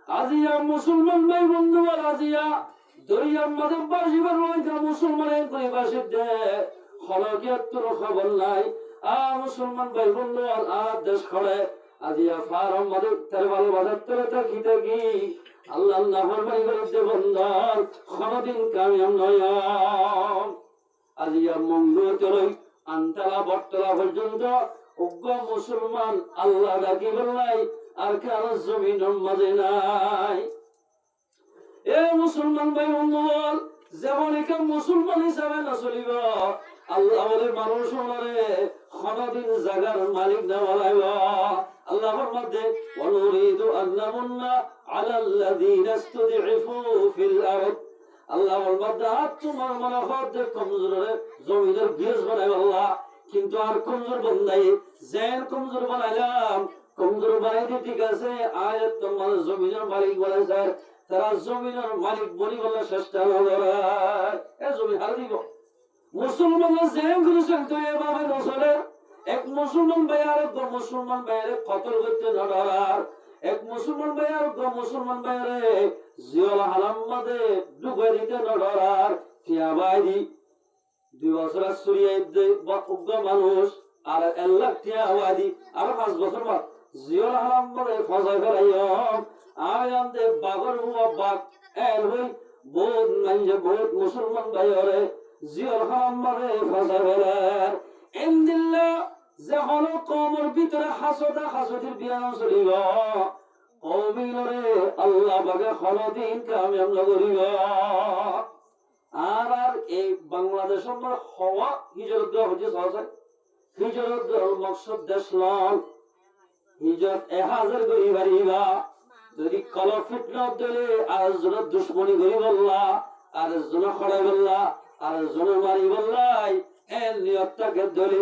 আজিয়া মুসলমান ভাই বন্ধু আর আজিয়া দরিয়ার মাঝে বাসিবার রয়েছে মুসলমানের করে বাসি দে হলকিয়ার তোর খবর নাই মুসলমান ভাই বন্ধু আর দেশ খড়ে আজিয়া ফারম মাঝে তার ভালো বাজার তোরে থাকিতে কি আল্লাহ আল্লাহ ফরমানি করিতে বন্ধন কোনদিন কামিয়াব নয়। আজিয়া মঙ্গল চলই আনতালা বটতলা পর্যন্ত উগ্র মুসলমান আল্লাহ ডাকি বললাই আর কারো জমিনের মাঝে নাই। এ মুসলমান ভাই বন্ধুগণ, যেমন এখান মুসলমান হিসাবে না চলিব আল্লাহ বলে মানুষ ওনারে কোনদিন জাগার মালিক না বলাইব। আল্লাহর মধ্যে ওয়ানুরিদু আন্নামুন্না আলাল্লাযীনা ইসতুদঈফু ফিল আরদ, আল্লাহর মধ্যে তোমার মনে হয় যে কমজোরে জমিনের বীজ বানাইব আল্লাহ, কিন্তু আর কমজোর বানাই যেন কমজোর বানাইলাম কমজোর বানাইতে ঠিক আছে আয়াত তোমার জমিনের মালিক বলাইছে তারা জমিনের মালিক বলি বলে চেষ্টা করে এ জমি হার দিব। মুসলমানের যেন করেছেন তো এভাবে নচলে। এক মুসলমান ভাই আর এক মুসলমান ভাইয়ের কতল করতে না ডরার, এক মুসলমান ভাই আর এক মুসলমান ভাইয়ের জিয়াল হারাম মাঝে ডুবে দিতে না ডরার। কিয়া বাইদি 2 বছর সুরিয়ে উগ্র মানুষ আর 1 লাখ টিয়া আবাদি আর 5 বছর বাদ জিয়াল হারাম মাঝে ফসাই ফেলাইম আয়ান্তে বাগর হুয়া বাগ এর হই বহুত মানজে বহুত মুসলমান ভাইরে জিয়াল হারাম মাঝে ফসাই ফেলার। ইনদিল্লাহ যে হলো কওমের ভিতরে হাসদা হাসদির বিয়ান চলিব কওমিনরে আল্লাহ বাগে কোনদিন কামিয়াব নগরিব। আর এই বাংলাদেশ আমরা হওয়া হিজরত দেওয়া হচ্ছে সহজে হিজরত দেওয়ার মকসদ দেশ লন হিজরত 1000 করি বাড়িবা যদি কল ফিটনা দিলে আর জন দুশ্মনী করি বললা আর জন খড়াই বললা আর জন মারি বললাই এর নিয়তটাকে ধরে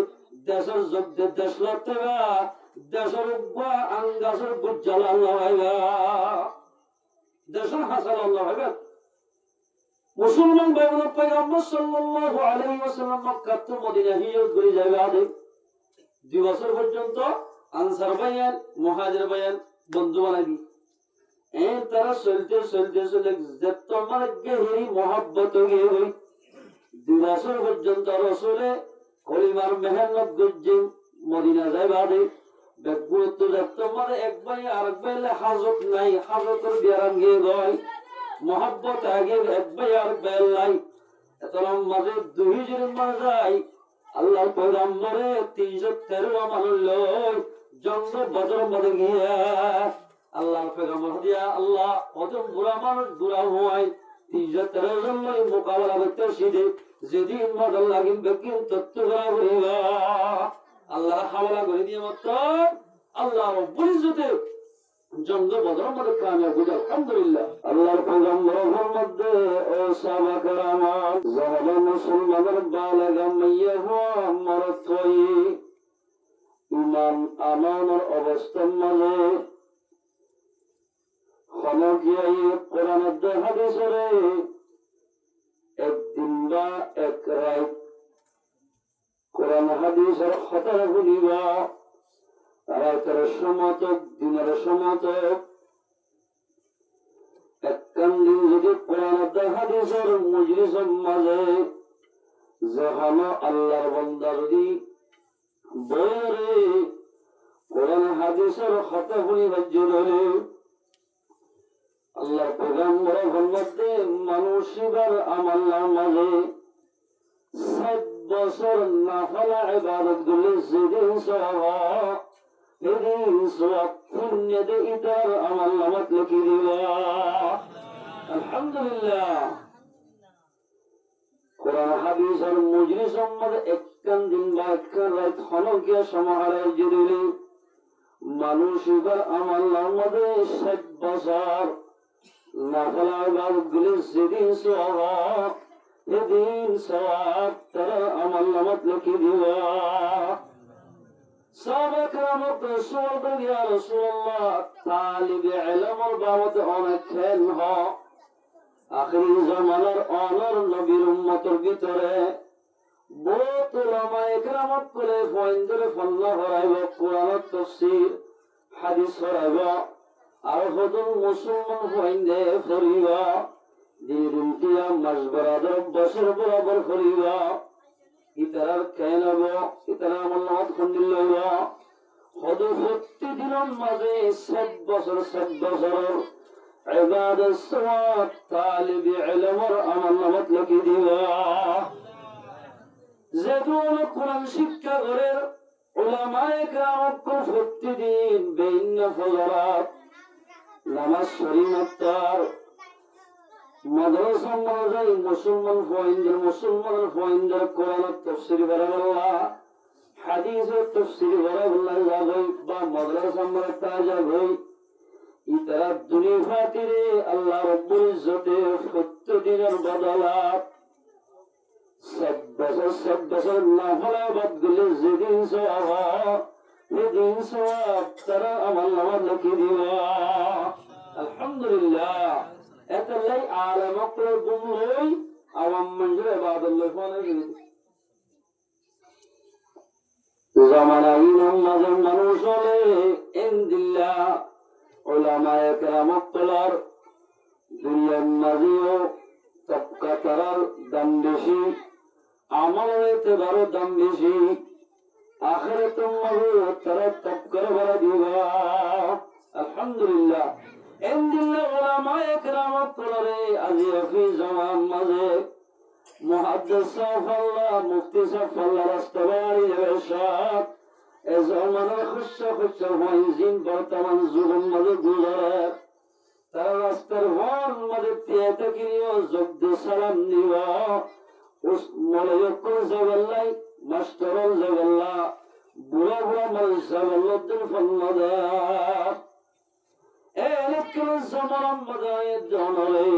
দেশের যুদ্ধে দেশ লড়তে বা দেশের আঙ্গাসের বুজ্জাল আল্লাহ ভাইবা দেশের হাসাল আল্লাহ ভাইবা। মুসলমান ভাই বোন পয়গম্বর সাল্লাল্লাহু আলাইহি ওয়াসাল্লাম মক্কা থেকে মদিনা হিজরত করে যাবে আদে 2 বছর পর্যন্ত আনসার ভাইয়ান মুহাজির ভাইয়ান বন্ধু বানাবি তারা চলতে চলতে চলে যত আমার গেহরি মহব্বত হয়ে গই 2 বছর পর্যন্ত রাসূলে কলিমার মেহনত গজ্জে মদিনা যাবে আদে বেগুত যত আমার এক ভাই আরেক ভাই হাজত নাই হাজতের বিয়ারাম গিয়ে গয় মোহাব্বত আগে এক ভাই আর বেলাই এতরম মাঝে 2 হিজরের মাঝাই আল্লাহর পয়গম্বরে 313 মানুষ লই জঙ্গ বদর মধ্যে গিয়া আল্লাহর পয়গম্বর দিয়া আল্লাহ কত বুড়া মানুষ বুড়া হয় 313 জন লই মোকাবেলা করতে শিখে যেদিন মডেল লাগিন বেকিন তত্ত্ব করা হইবা আল্লাহর হাওলা করে দিয়ে মাত্র আল্লাহ রব্বুল ইজ্জতে জঙ্গ বদর মধ্যে কামিয়াব হই আলহামদুলিল্লাহ। আল্লাহর পয়গম্বরের মধ্যে ও সাহাবা کرام যারা মুসলমানের বালাগা মাইয়া হওয়া মরদ কই ইমান আমানের অবস্থার মাঝে খনকিয়াই কোরআনের হাদিসের একদিন বা এক রাত কোরআন হাদিসের কথা শুনিবা রাতের সমতক দিনের সমতক একখান দিন যদি কোরআন হাদিসের মজলিসের মাঝে যখন আল্লাহর বান্দা যদি বইরে কোরআন হাদিসের কথা শুনিবার জন্য আল্লাহর পয়গম্বরের মধ্যে মানুষের আমলের মাঝে 7 বছর নাফলা ইবাদত করলে যেদিন সওয়াব এদিন সওয়াব পুণ্য দে ইতার আমল নামাত লিখে দিবা আলহামদুলিল্লাহ। কোরআন হাদিসের মজলিসের মধ্যে একখান দিন বা একখান রাত খনকিয়া সমাহারের জন্য মানুষের আমলের মধ্যে 7 বছর নাফলা ইবাদত করলে যেদিন সওয়াব এদিন সওয়াব তারা আমল নামাত লিখে দিবা। সাহাবা کرام রাসূল বলি ইয়া রাসূলুল্লাহ তালিব ইলমের বাবদ অনেক খেল হয় আখিরি জামানার অনর নবীর উম্মতের ভিতরে বহুত উলামায়ে کرام কোলে ফয়েন ধরে ফন্না হরাইব কোরআনের তাফসীর হাদিস হরাইব আর হদুল মুসলমান হইন্দে ফরিবা দিন তিয়া মাস বরাবর বছর বরাবর ফরিবা ইতারার কেনব ইতারা আমার খন্ডিল লইব হদু প্রতিদিনের মাঝে 7 বছর 7 বছর ইবাদত সওয়াব তালিব ইলমের আমল নামত লিখি দিবা যেগুলো কোরআন শিক্ষা করে উলামায়ে কেরাম প্রতিদিন বেইন ফজরাত নামাজ শরীয়তার মাদ্রাসা মাজাই মুসলমানের ফয়িন্দের কোরআন তাফসীর বারাল্লাহ হাদিসের তাফসীর বারাল্লাহ যাবে বা মাদ্রাসা মারা তাজা হই ইতারা দুনিয়া ফাতিরে আল্লাহ রাব্বুল ইজ্জতে প্রতিদিনের বদলাত 7 বছর না হলে বাদ গেলে যেদিন সওয়াব সেদিন সওয়াব তারা আমল নামা লিখে দিবা আলহামদুলিল্লাহ এতলাই আলেম করে গুমলই আওয়াম মঞ্জুর ইবাদুল্লাহ ফোনে জামানাই নামাজের মানুষ হলে ইনদিল্লাহ উলামায়ে কেরাম তোলার দুনিয়ার মাঝেও তবকা তারার দাম বেশি আমলের এতেবারও দাম বেশি আখিরাতের মাঝে তারা তবকার বাড়া দিবা আলহামদুলিল্লাহ ইনদিল্লাহ উলামায়ে কেরাম তোলারে আজি ফি জামান মাঝে মুহাদ্দিস সাফাল্লাহ মুফতি সাফাল্লাহ রাস্তাবাড়ি এরশাদ এ জামানার খুশা ওয়াইজিন বর্তমান যুগের মাঝে গুজারে তারা রাস্তার হন মাঝে পেতে কিনিও যোগ্য সালাম নিবা উস মলয়কর জাগাল্লাই মাস্টারল জাগাল্লা বুড়া মানুষ জাগাল্লাদের ফন্নদা এলেকল জামান মাদায়ের জানলে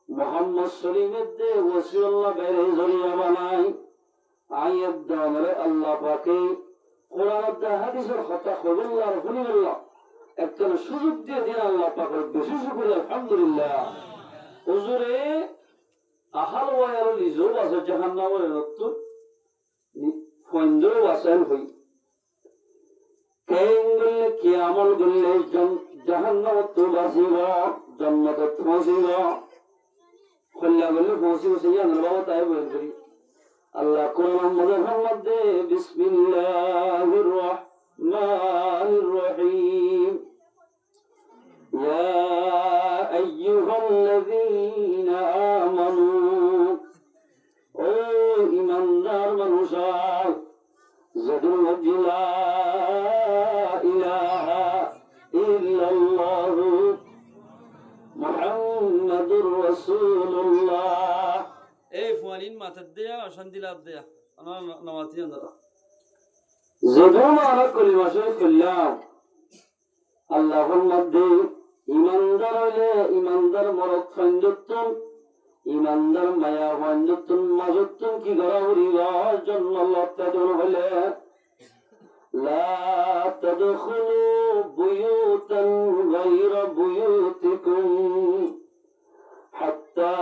মোহাম্মদ সলিমের দে ওসিউল্লাহ বেরে জড়িয়া বানাই আয়াত জানলে আল্লাহ পাকে কোরআন দা হাদিসের কথা কবুল্লাহ হুলিল্লাহ একটা সুযোগ দিয়ে দিন আল্লাহ পাকের বেশি শুকরিয়া আলহামদুলিল্লাহ হুজুরে আহাল ওয়াল লিজু আছে জাহান্নামের রত্ত ফন্দ্র ওয়াসান হই কেঙ্গলে কি আমল গলে জাহান্নাম তো বাসিবা জান্নাত পৌঁছিবা খল্লা গলে পৌঁছিবা সেই আল্লাহ তাই বলি আল্লাহ কোরআন মধ্যে বিসমিল্লাহির রাহমানির রহিম ইয়া আইয়ুহাল্লাযীনা আমানু ও ঈমানদার মানুষা যাদের লা ইলাহা ইল্লাল্লাহ মুহাম্মাদুর রাসূলুল্লাহ এই ফুয়ানিন মাথার দেয়া অশান্তি লাভ দেয়া নামাতি আন্দারা যখন আমরা কলিমা শরীফ পড়লাম আল্লাহর মধ্যে ইমানদার হইলে ইমানদার মরদ সঞ্জত্তন ইমানদার মায়া সঞ্জত্তন মাজত্তন কি করা হরিবার জন্য লত্যাদন হইলে লা তাদখুলু বুয়ুতান গায়রা বুয়ুতিকুম হাত্তা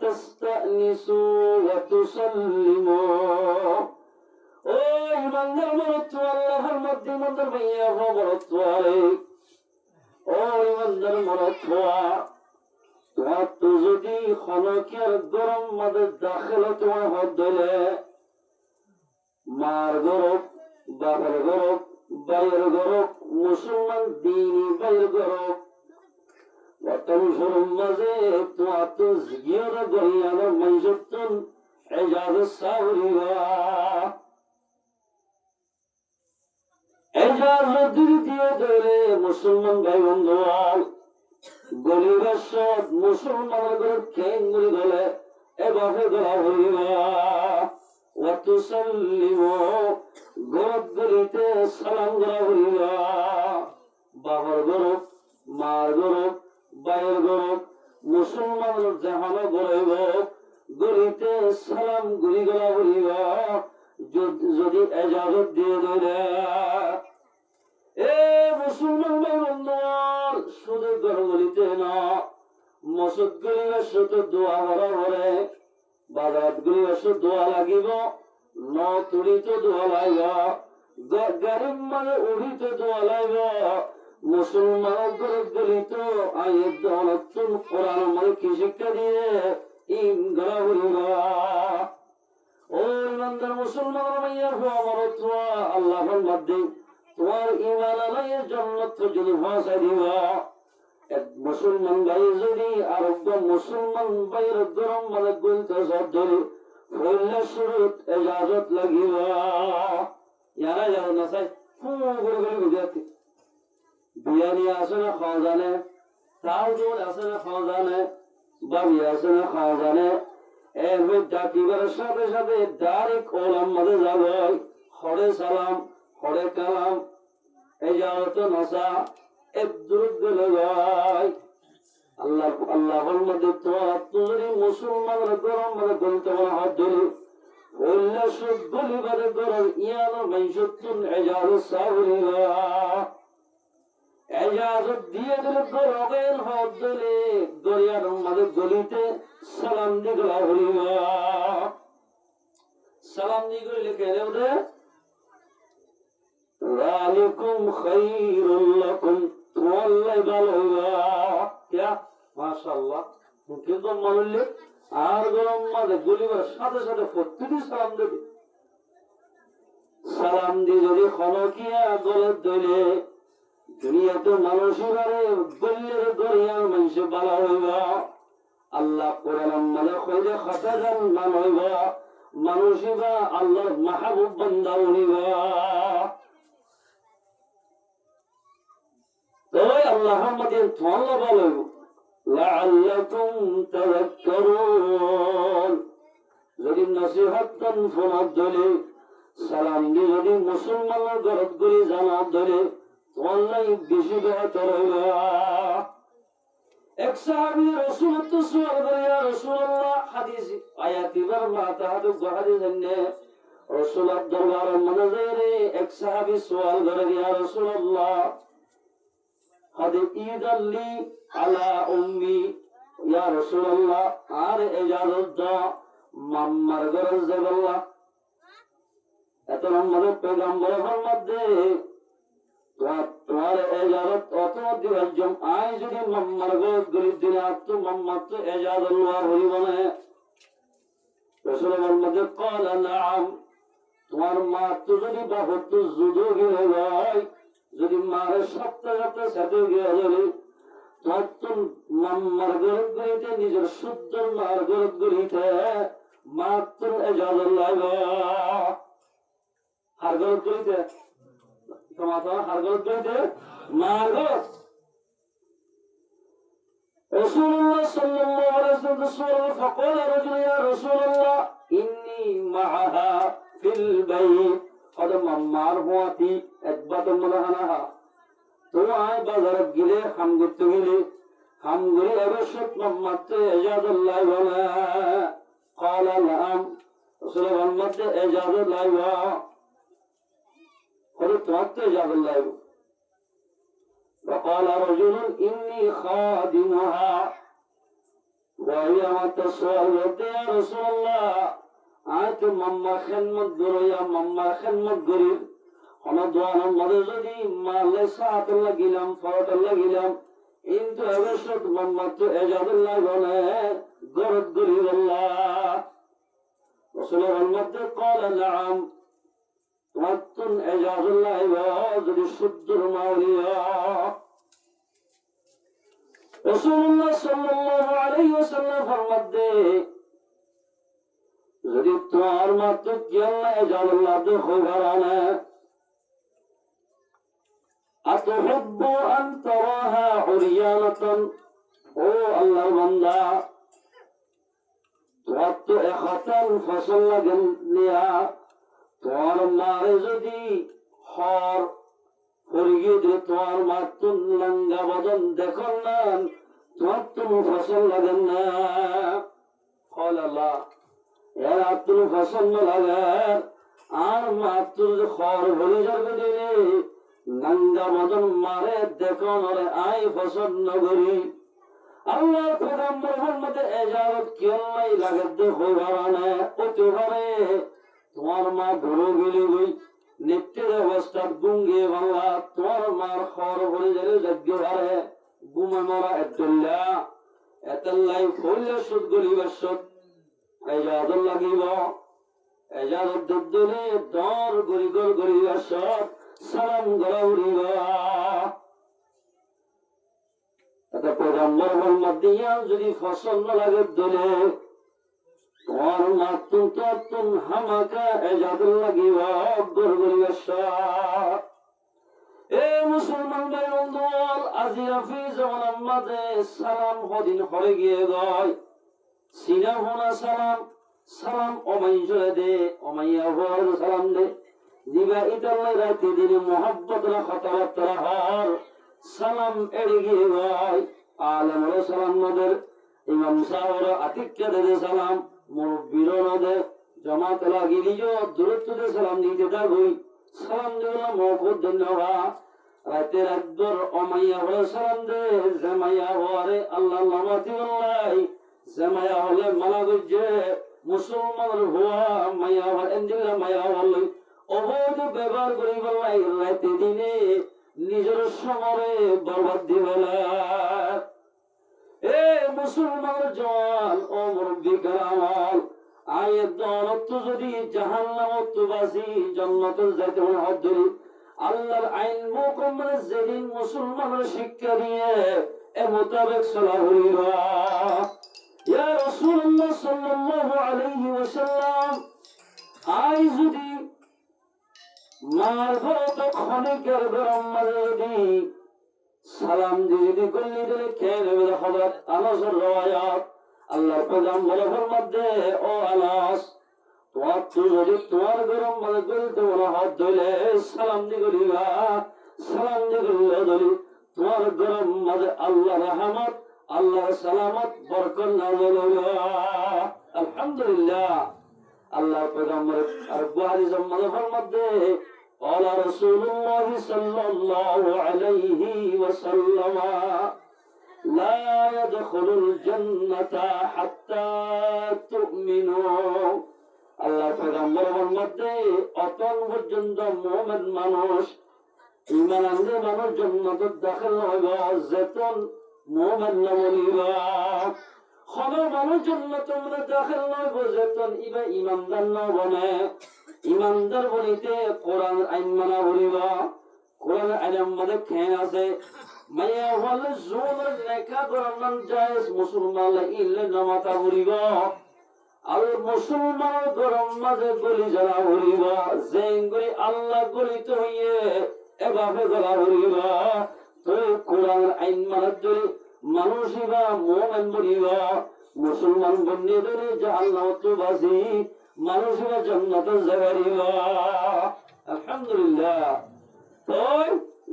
তাস্তানিসু ওয়া তুসাল্লিমু ও ইমানদার মরদ আল্লাহর মধ্যে ইমানদার মায়া মরদ ও ইমানদার মরদ তোমার তো যদি খনকের গরম মাঝে দাখিলে তোমার হাত ধরে মার গরব বাবার গরব বাইয়ের গরব মুসলমান দিনী বাইয়ের গরব বর্তমান শরম মাঝে তোমার তো জিগিয়ার গরিয়ানোর মঞ্জুত্তন এজাজ সাউরিবা এজাজ দিয়ে ধরে মুসলমান ভাই বন্ধু গরিবের সব মুসলমানের কেঙ্গুলি গলে এভাবে গলা হইবা ওয়াতুসাল্লিম গরব গলিতে সালাম গলা হইবা বাবার গরব মার গরব বাইয়ের গরব মুসলমানের জাহানো গরব গলিতে সালাম গুলি গলা হইবা যদি এজাজত দিয়ে দিলে এ মুসলমান ভাই বন্ধু শুধু গরগলিতে না মসজিদ গলিবার সাথে দোয়া করা করে বাজার গলিবার সাথে দোয়া লাগিব ন তুলিতে দোয়া লাগবে গাড়ির মানে উড়িতে দোয়া লাগবে মুসলমান গলিত আয়ের দৌলতুল কোরআন আমাদের কি শিক্ষা দিয়ে ইন গলা হইবা ও ইমানদার মুসলমান ভাইয়া আমার তোয়া আল্লাহর মধ্যে তোমার ঈমান আলাইয়ের জান্নাত যদি ভাষা দিবা এক মুসলমান ভাই যদি আরেকটা মুসলমান ভাইয়ের গরম মানে গুলতে ধরে হইলে শুরুত এজাজত লাগিবা ইয়ারা যাও না চাই বিদ্যার্থী বিরিয়ানি আছে না খাওয়া জানে চাউল জোল আছে না খাওয়া জানে বাবি আছে না খাওয়া জানে এর ডাকিবার সাথে সাথে ডাইরেক্ট ওলাম মাঝে যাবে হরে সালাম হরে কালাম এজাজত নসা এক দূর গেলে ভাই আল্লাহ আল্লাহর মধ্যে তোমার আত্মজনী মুসলমানের গরম মানে বলতে বলা হাত ধরে উল্লাসুদ গলিবারে গরম ইয়ানো মাইসুতুন এজাজত সাউরিবা এজাজত দিয়ে দিলে গরমের হাত ধরে দরিয়ার মাঝে গলিতে সালাম দিগলা হরিবা সালাম দিগলি লিখে দেবে যালিকুম খায়রুল লাকুম ওয়াল্লাহি ভালো क्या माशाअल्लाह কিন্তু মানলে আর গরম মাঝে গলিবার সাথে সাথে প্রত্যেকটি সালাম দেবে সালাম দিয়ে যদি খনকিয়া গলে ধরে দুনিয়াতে মানুষই বারে গল্লের দরিয়ার মানুষে বালা হইবা আল্লাহ কোরআন মানে কইলে খাতা জান মান হইবা মানুষই বা আল্লাহর মাহবুব বান্দা হইবা তাই আল্লাহর মধ্যে তোমরা বলো লাআল্লাকুম তাযাক্কারুন যদি নসিহত দেন ফোনাত ধরে সালাম দিয়ে যদি মুসলমানের গরত করে জানাত ধরে তোমরাই বেশি বেহতর হইবা এক সাহাবী রাসূলুল্লাহ সাল্লাল্লাহু আলাইহি রাসূলুল্লাহ হাদিস আয়াতিবার মাতা হাদু হাদিস জানে রাসূলুল্লাহ দরবার মনজরে এক সাহাবী সওয়াল করে ইয়া রাসূলুল্লাহ হাদি ঈদাল্লি আলা উম্মি ইয়া রাসূলুল্লাহ আর ইজাজত দাও মাম্মার গরজ দেবাল্লাহ এত নম্বর পয়গম্বরের মধ্যে তোমার ইজাজত অত দিবাজম আই যদি মাম্মার গরজ গরি দিলে আত্ম মাম্মার তো ইজাজত আল্লাহ হইবনে রাসূলের মধ্যে قال نعم তোমার মা তো যদি বহুত যুদ্ধ গিয়ে যায় যদি মারে সপ্তাহে সপ্তাহে সাথে গিয়ে যাবে তখন মাম্মার গরত গড়িতে নিজের শুদ্ধ মার গরত গড়িতে মাত্র এজাজত লাগবে হার গরত গড়িতে তোমার হার গরত গড়িতে মার গরত রাসূলুল্লাহ সাল্লাল্লাহু আলাইহি ওয়াসাল্লাম فقال رجل يا رسول الله إني معها في البيت قد মাম্মার হুয়াতি একবার মলাহানা তো আয় বাজার গিলে হাম করতে গেলে হাম গরি অবশ্যই মাম্মাতে এজাজত লাগবে না قال نعم রাসূল মাম্মাতে এজাজত লাগবে হলো তোমাতে এজাজত লাগবে وقال رجل إني خادمها وهي متصل يا رسول الله آيت مما خدمت করো ইয়া মাম্মা খেদমত করি কোন দোয়ানোর মধ্যে যদি মালে সাত লাগিলাম ফরট লাগিলাম কিন্তু অবশ্যই মাম্মা তো এজাজত লাগবে না গরত করি আল্লাহ রাসূলের মধ্যে قال نعم ওয়াতুন এজাজত লাগবে যদি শুদ্ধর মাওলিয়া রাসূলুল্লাহ সাল্লাল্লাহু আলাইহি ওয়াসাল্লাম ফরমাতে যদি তোমার মাত্র কি আল্লাহ এজাজত লাগবে খবরানা আতহুব্বু আন তারাহা উরিয়ানাতান ও আল্লাহর বান্দা তোমার তো এখাতাল ফসল লাগেন নিয়া তোমার মারে যদি হর ফরিয়ে দিয়ে তোমার মাত্র লঙ্গা বদন দেখুন না তোমার তো ফসল লাগেন না ফল আল্লাহ এর আত্ম ফসল লাগার আর মাত্র খর ভরে যাবে দিলে নঙ্গা বদন মারে দেখুন আই ফসল নগরী আল্লাহ পয়গম্বরের মধ্যে এজাজত কি আল্লাহ লাগাতে হইবা না হতে পারে তোমার মা ধরো গেলি গই নিত্যের অবস্থা গুঙ্গে বাংলা তোমার মার খর ভরে গেলে যজ্ঞ হারে গুমে মরা একদল্লা এতাল্লাই ফইলে সুদ গলিবার সুদ এজাদল লাগিব এজাদত দুদলে দর গরিগর গরিবার সুদ সালাম গলা উড়িব এটা পয়গম্বর মোহাম্মদ দিয়া যদি ফসল না লাগে দলে তোমার মাতুন তুন হামাকা এজাদল লাগিব গর গরিবার সুদ এ মুসলমান ভাই বন্ধুল আজি রাফি জামানার মাঝে সালাম হদিন হয়ে গিয়ে গয় সিনা হোনা সালাম সালাম অমাইজলে দে অমাইয়া হওয়ার সালাম দে দিবা ইতাল্লাই রাতে দিনে মোহাব্বত রা কথাবার্তা হর সালাম এড়ে গিয়ে গয় আলম সালাম নদের ইমাম সাহর আতিক্য দে সালাম মুরব্বীর নদে জামাত লাগিয়ে দূরত্ব দে সালাম দিতে থাকুই সালাম দিলাম মহকুদ ধন্যবাদ রাতের একদর অমাইয়া হলে সালাম দে জামাইয়া হওয়ারে আল্লাহ নামাতি বললাই জামাইয়া হলে মালা গুজে মুসলমানের হওয়া মাইয়া হওয়ার এন্দিলা মাইয়া হলে অবৈধ ব্যবহার করি বললাই রাতে দিনে নিজের সমরে বরবাদ দিবেলা এ মুসলমানের জওয়ান ও মুরব্বী কারামাল আয়ের দৌলত যদি জাহান্নামত বাসি জান্নাতে যাইতে হদ ধরি আল্লাহর আইন মুকম্মল যেদিন মুসলমানের শিক্ষা দিয়ে এ মোতাবেক চলা হইল ইয়া রাসূলুল্লাহ সাল্লাল্লাহু আলাইহি ওয়াসাল্লাম আই যদি মার ঘরত খনিকের গরম মাঝে সালাম দিয়ে করলি দিলে খেয়ে নেবে হযরত আনাসের রওয়ায়াত আল্লাহর পয়গম্বর ফরমাতে ও আনাস তোমার গরম মানে বলতে বলা হাত ধরে সালাম দি করিবা সালাম দি করিলে ধরি তোমার গরম মাঝে আল্লাহ রহমত আল্লাহ সালামত বরকত নাযিল হইবা আলহামদুলিল্লাহ আল্লাহ পয়গম্বর আর বুখারী সম্মানে ফরমাতে قال رسول الله صلى الله عليه وسلم لا يدخل الجنة حتى تؤمنوا আল্লাহ পয়গম্বরের মধ্যে অতন পর্যন্ত মুমিন মানুষ ঈমান আনলে মানুষ জান্নাতে দাখিল হইব যেতন মুমিন না বলিবা খনো মানুষ জান্নাতে মানে দাখিল হইব যেতন ইবা ঈমানদার না বনে ঈমানদার বলিতে কোরআন আইন মানা বলিবা কোরআন আইনের মধ্যে খেয়ে আছে মাইয়া হলে জোর লেখা করার জায়েজ মুসলমান ইল্লে নামাতা বলিবা আর মুসলমান গরম মাঝে গলি জ্বালা হরিবা জেঙ্গরি আল্লাহ গলিত হইয়ে এভাবে গলা হরিবা তুই কোরআন আইন মানার ধরে মানুষিবা মোমেন বলিবা মুসলমান বন্যে ধরে জাহান্নামত বাসি মানুষিবা জান্নাতে জাগারিবা আলহামদুলিল্লাহ তুই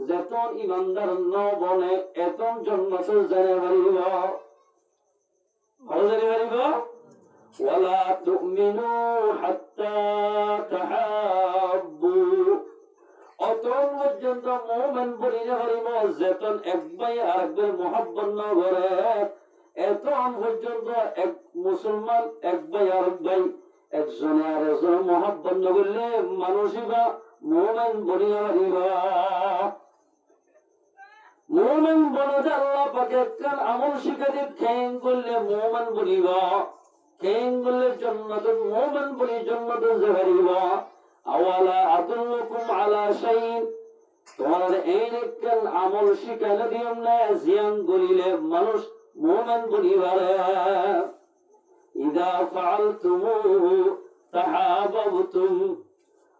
যেতন ইমানদার ন বনে এতন জান্নাতে জানে পারিবা ভালো জানি পারিবা ولا تؤمنوا حتى تحابوا অতন পর্যন্ত মুমিন বলিলে হরিম যেতন এক ভাই আরেকবার মুহাব্বত না করে এতন পর্যন্ত এক মুসলমান এক ভাই আরেক ভাই একজনে আরেকজন মুহাব্বত না করলে মানুষিবা মুমিন বলিলে হরিবা মুমিন বলতে আল্লাহ পাকে কাল আমল শিখাতে ঠেং করলে মুমিন বলিবা কেঙ্গুলে জান্নাত মুমিন বলি জান্নাতে যাইবা আওয়ালা আদুল্লুকুম আলা শাইইন তোমার এইরকম আমল শিখাইলে দিম না জিয়ান করিলে মানুষ মুমিন বলিবারে ইদা ফাআলতুমু তাহাবাবতুম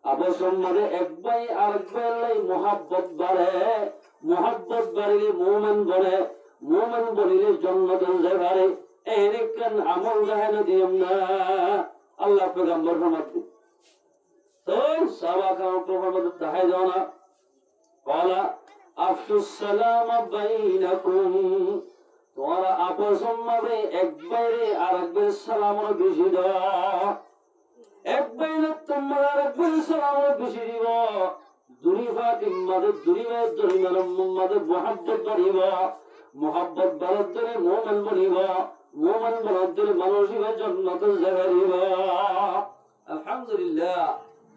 আবসম্মরে এক ভাই আরেক ভাইয়ের মুহাব্বত বাড়িলে মুমিন বলিলে জান্নাতে যাইবারে এরকম আমল জাহেল দিম না আল্লাহ পয়গম্বর ফরমাতে তো সাহাবা পয়গম্বর দাহাই দাও না قال افشوا السلام بينكم তোমরা আপস মধ্যে এক বাইরে আরেকবার সালাম বেশি দাও এক বাইরে তোমরা আরেকবার সালাম বেশি দিব দুরি ফাতিম মধ্যে দুরি মধ্যে মুহাব্বত বাড়িব মুহাব্বত বাড়াতে মুমিন বলিব মুমিন বলতে মানুষিবা জান্নাতে যাইবা আলহামদুলিল্লাহ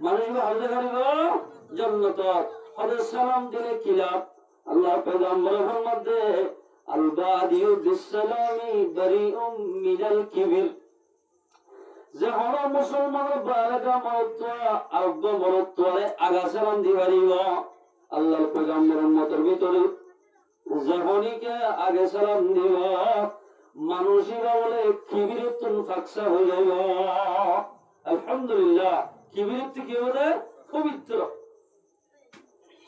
মানুষিবা হল যাইবা জান্নাত হযরত সালাম দিলে কি লাভ আল্লাহ পয়গম্বর মধ্যে আল বাদিউ বিসসালামি বারিউম মিনাল কিবির যে হলো মুসলমানের বালাগা মরত্বা আরোগ্য মরত্বারে আগা সালাম দিবারিব আল্লাহর পয়গম্বরের মতের ভিতরে যখনইকে আগে সালাম দিব মানুষেরা বলে কিবিরতুন ফাকসা হয়ে যাইব আলহামদুলিল্লাহ কিবিরত কি বলে পবিত্র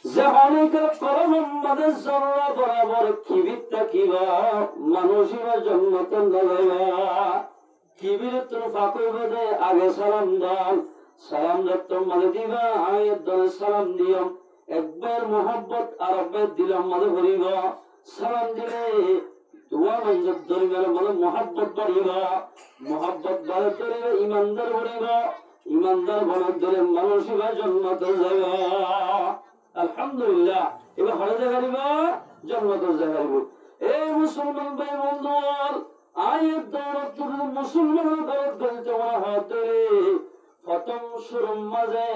যখনইকে কলমের জন্ম বরাবর কিবিরটা কিবা মানুষেরা জন্মতন যাইবা কিবিরতুন ফাকুই বলে আগে সালাম দাও সালাম দত্ত মানে দিবা আয়াত দলে সালাম দিও একবার মোহাব্বত আর একবার দিলাম মানে ভরিব সালাম দিলে তোমার মঞ্জত ধরিবার মানে মোহাব্বত বাড়িব মোহাব্বত বাড়ে ধরিবে ইমানদার ভরিব ইমানদার ভরে ধরে মানুষেরা জন্মত যাইব আলহামদুলিল্লাহ এবার হরে দেখারিব জন্মত দেখারিব এই মুসলমান ভাই বন্ধু আয়ের দৌলত মুসলমানের দৌলত গলিতে মনে হতে প্রথম শুরুর মাঝে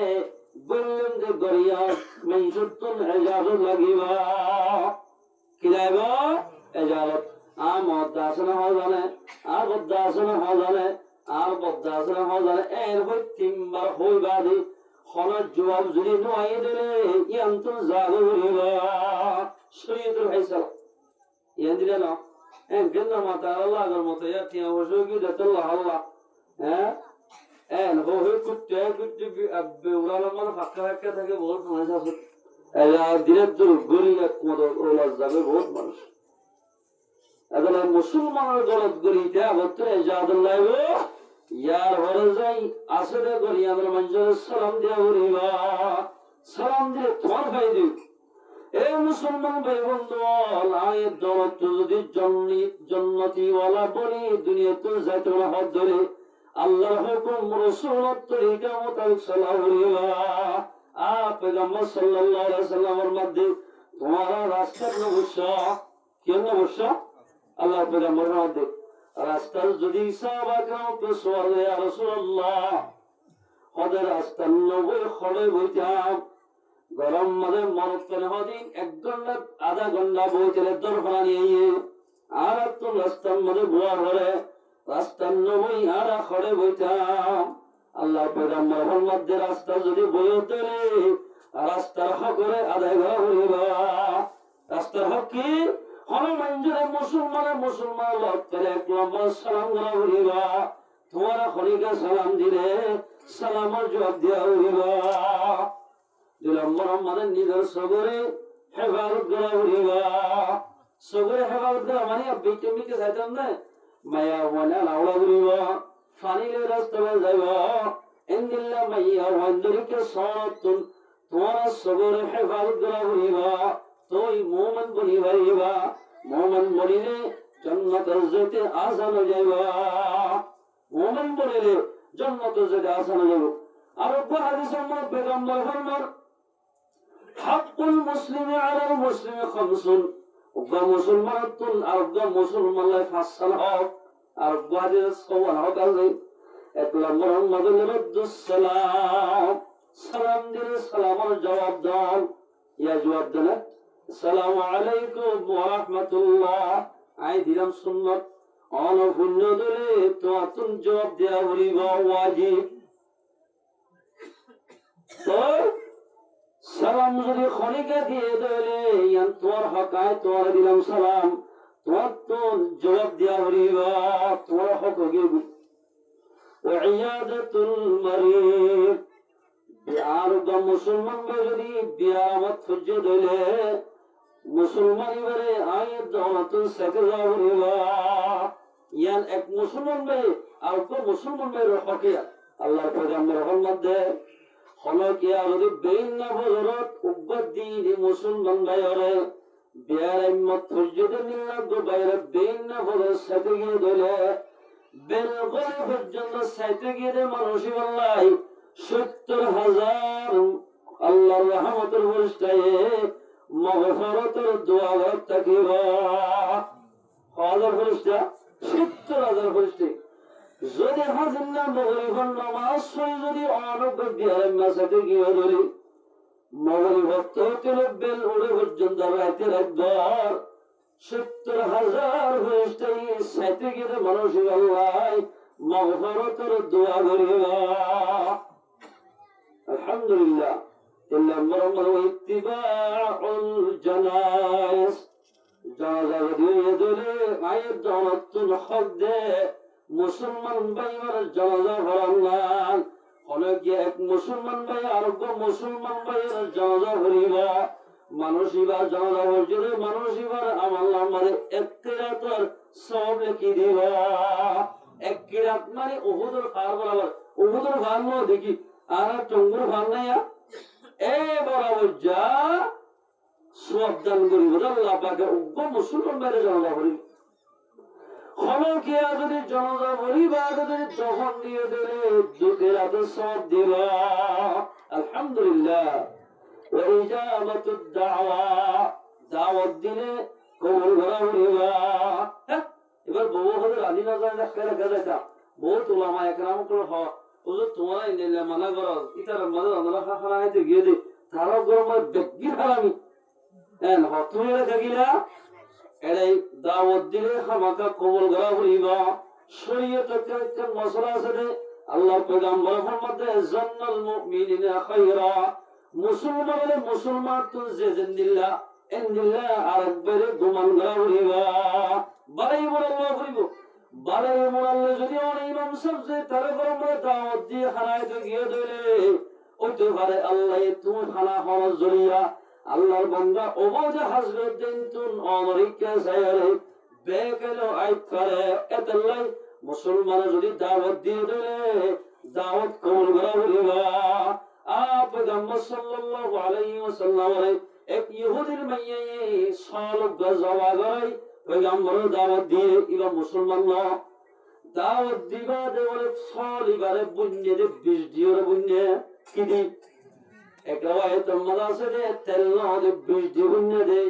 বললেন যে গরিয়া মেনসুত্তুন এজাজত লাগিবা কি লাইব এজাজত আমদ আসনা হওয়া জানে আর বদ্ধ আসনা হওয়া জানে আর বদ্ধ আসনা হওয়া জানে এর হই তিনবার হই বাদি খনার জবাব যদি নয় দিলে ইয়ান তো জাগো হইবা শরীয়তের ফাইসালা ইয়ান দিলে না কেন মাতা আল্লাহ আগর মতো ইয়াতি অবশ্যই কি দেতাল্লাহ আল্লাহ হ্যাঁ এন হো হই কুটে কুটে আব্বে উড়ালা মানে ফাঁকা ফাঁকা থাকে বহুত মানুষ আছে এলা দিনের দূর গলি এক মতো ওলা যাবে বহুত মানুষ এখন মুসলমানের গলত গলিটা বলতে এজাদুল্লাহ ইয়ার হরে যাই আসরে গলি আমরা মঞ্জুর সালাম দিয়া বলিবা সালাম দিয়ে তোমার ভাই দিই এই মুসলমান ভাই বন্ধু আয়ের দৌলত যদি জন্নতি ওয়ালা বলি দুনিয়াতে যাইতে হাত ধরে আল্লাহর হুকুম রাসূলের তরিকা মোতাবেক সালাম করিবা পয়গম্বর সাল্লাল্লাহু আলাইহি সাল্লামের মধ্যে তোমার রাস্তার নবুসা কেন নবুসা আল্লাহ পয়গম্বরের মধ্যে রাস্তার যদি সাহাবা কেন তো সোয়ালে ইয়া রাসূলুল্লাহ ওদের রাস্তার নবী খড়ে বইতাম গরম মাঝে মরত কেন হদিন 1 ঘন্টা আধা ঘন্টা বইতে দরফা নিয়ে আর তো রাস্তার মধ্যে বুয়া ভরে রাস্তার নবী আর খড়ে বইতাম আল্লাহ পয়গম্বরের মধ্যে রাস্তা যদি বইতে রাস্তার হক করে আদায় করিবা রাস্তার হক কি হনুমানজুরে মুসলমান লড়তে এক লম্বা সালাম করিবা তোমার খড়িকে সালাম দিলে সালামের জবাব দিয়া করিবা 2 নম্বর মানে নিজের সগরে হেফাজত করা করিবা সগরে হেফাজত করা মানে বিকে যাইতাম না মায়া ওয়ানা লাউলা করিবা ফানিলে রাস্তায় যাইবা ইন্দিল্লা মাইয়া ওয়ান্দরিকে সরাতুন তোমার সগরে হেফাজত করা করিবা তুই মুমিন বনিবা মুমিন বনিলে জান্নাতের যেতে আসান যাইবা মুমিন বনিলে জান্নাতের যেতে আসান যাইবা আর হাদিসের মধ্যে পয়গম্বর ফরমান হাক্কুল মুসলিমি আলাল মুসলিমি খামসুন ওগা মুসলমানতুন আরগা মুসলমানলাই ফাসাল হক আর গাদের সওয়াল হক আছে এক নম্বর মদন রদ্দুস সালাম সালাম দিলে সালামের জবাব দাও ইয়া জবাব দেন আসসালামু আলাইকুম ওয়া রাহমাতুল্লাহ আই দিলাম সুন্নাত অনপুণ্য দিলে তো আতুন জবাব দেয়া হইবা ওয়াজিব তো সালাম যদি খনিকা দিয়ে দিলে ইয়ান তোমার হকায় তোমার দিলাম সালাম তোমার তো জবাব দেয়া হইবা তোমার হক গিয়ে ওয়াইয়াদাতুল মারিদ আর মুসলমান যদি বিয়ামত সহ্য দিলে মুসলমান এবারে আয়ের দৌলত সাকরা হইবা ইয়ান এক মুসলমান ভাই আর কো মুসলমান ভাইয়ের হকিয়া আল্লাহর পয়গম্বরের মধ্যে হলকিয়া যদি বেইন না হজরত উব্বাদিন মুসলমান ভাইরে বিয়ারাইমত সহ্য দিলে গো বাইরে বেইন না হজরত সাথে গিয়ে দিলে বেল গলে পর্যন্ত সাইতে গিয়ে মানুষ বললাই 70,000 আল্লাহর রহমতের বর্ষায় মাগফিরাতের দোয়া তাকিবা হাজার ফেরেশতা 70,000 ফেরেশতা যদি হাজির না বগরিফার নামাজ যদি অনবদ্য বিহারের মাসাতে গিয়ে ধরি মৌলী ভক্ত হতে বেল উড়ে পর্যন্ত রাতের একবার 70,000 ফেরেশতাই সাথে গিয়ে মানুষ আল্লাহ মাগফিরাতের দোয়া করিবা। আলহামদুলিল্লাহ। 3 নম্বর হলো ইত্তিবাউল জানাইজ। জানাজা দিয়ে দিলে আয়ের জানাতুল হক দে মুসলমান ভাইয়ের জানাজা পড়ান হলে কি এক মুসলমান ভাই আর মুসলমান ভাইয়ের জানাজা পড়িবা মানুষ এবার জানাজা হয়েছিল মানুষ এবার আমার নাম্বারে 1 কিরাতের সব লিখি দিবা। 1 কিরাত মানে উহুদের পার বরাবর। উহুদের পার নয় দেখি আর টঙ্গুর পার নাই এই বরাবর যা সব দান করিব আল্লাহ পাকে উগ্র মুসলমান বাইরে জানাজা করি খলকিয়া যদি জানাজা করিবা যদি তখন দিয়ে দিলে 2 কিরাত সব দিবা। আলহামদুলিল্লাহ। ওয়াইজাবাতুদ দাওয়া দাওয়াত দিলে কবুল করা হইবা। এবার বহু হলে রাজি না যায় দেখা দেখা বহুত উলামা একরাম করে হ ওজো তোমরা ইনলে মানা করো ইতার মানা আমরা খানা হইতে গিয়ে দে তারা গরম বেগি হারামি এন হতুরে থাকিলা এলাই দাওয়াত দিলে হামাকা কবুল করা হইবা। শরীয়তের একটা মশলা আছে আল্লাহর পয়গম্বর ফরমাতে জান্নাল মুমিনিনা খায়রা মুসলমান হলে মুসলমান তো যে জিন্দিল্লা ইন্দিল্লা আরবের গুমান করা হইবা। বাড়াই বড় আল্লাহ করিব বাড়াই বড় আল্লাহ যদি অনেক ইমাম সাহেব যে তার গরম দাওয়াত দিয়ে হারাইতে গিয়ে দিলে ওইতে পারে আল্লাহ তুমি খানা হওয়ার জড়িয়া আল্লাহর বান্দা ওবাজে হযরত দিনতুন অমরিকা সায়রে বেকেলো আইত করে এতলাই মুসলমান যদি দাওয়াত দিয়ে দিলে দাওয়াত কবুল করা হইবা। आप पैगंबर सल्लल्लाहु अलैहि वसल्लम एक यहूदी माइये साल गजवा गई पैगंबर दावत दिए इबा मुसलमान न दावत दिबा दे बोले साल इबारे बुन्ने दे 20 दियोर बुन्ने किदी एकवा है तो मदा से दे तेल न दे 20 दि बुन्ने दे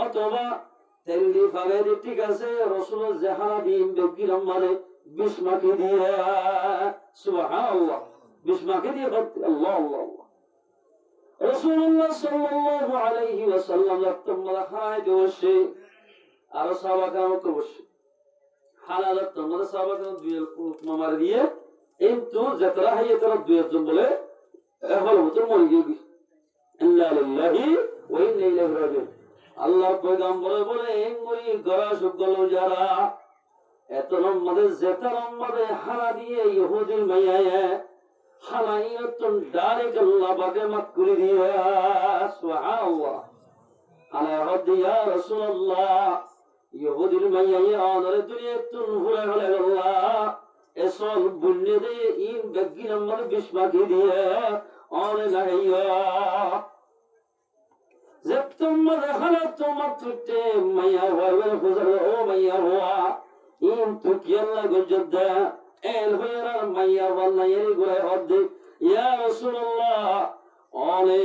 अथवा तेल दी फागे दे ठीक আছে রাসূল জাহানা দিন বেগিরাম মানে 20 মাকি দিয়ে সুবহানাল্লাহ 20 মাকে দিয়ে আল্লাহ আল্লাহ রাসূলুল্লাহ সাল্লাল্লাহু আলাইহি ওয়াসাল্লাম তোমরা খাইতে বসে আর সাহাবাকে বসে হালাল তোমরা সাহাবাকে দুইয়ের মামার দিয়ে কিন্তু যাত্রা হয় তারা দুইয়ের জন বলে এখন হতো মরে গিয়ে ইন্না লিল্লাহি ওয়া ইন্না ইলাইহি রাজিউন। আল্লাহ পয়গম্বর বলে এমনি গরা সুগল যারা এত নম্বরে যেটা নম্বরে হারা দিয়ে ইহুদির মাইয়া হালাইয়াতুন ডাইরেক্ট আল্লাহ পাকে মাফ করে দিয়া সুবহানাল্লাহ। আলা রাদিয়া রাসূলুল্লাহ ইহুদির মাইয়া আনারে দুনিয়াতুন হুলা হলে আল্লাহ এসল বুন্নে দে ইন বেগি নম্বর 20 মাকি দিয়ে আরে লাইয়া যেতম দেখালে তোমার তুতে মাইয়া হয় হুজুর ও মাইয়া হওয়া ইন তুকি আল্লাহ গজদা el hoyara maya walla yeri gore odde ya rasulullah ole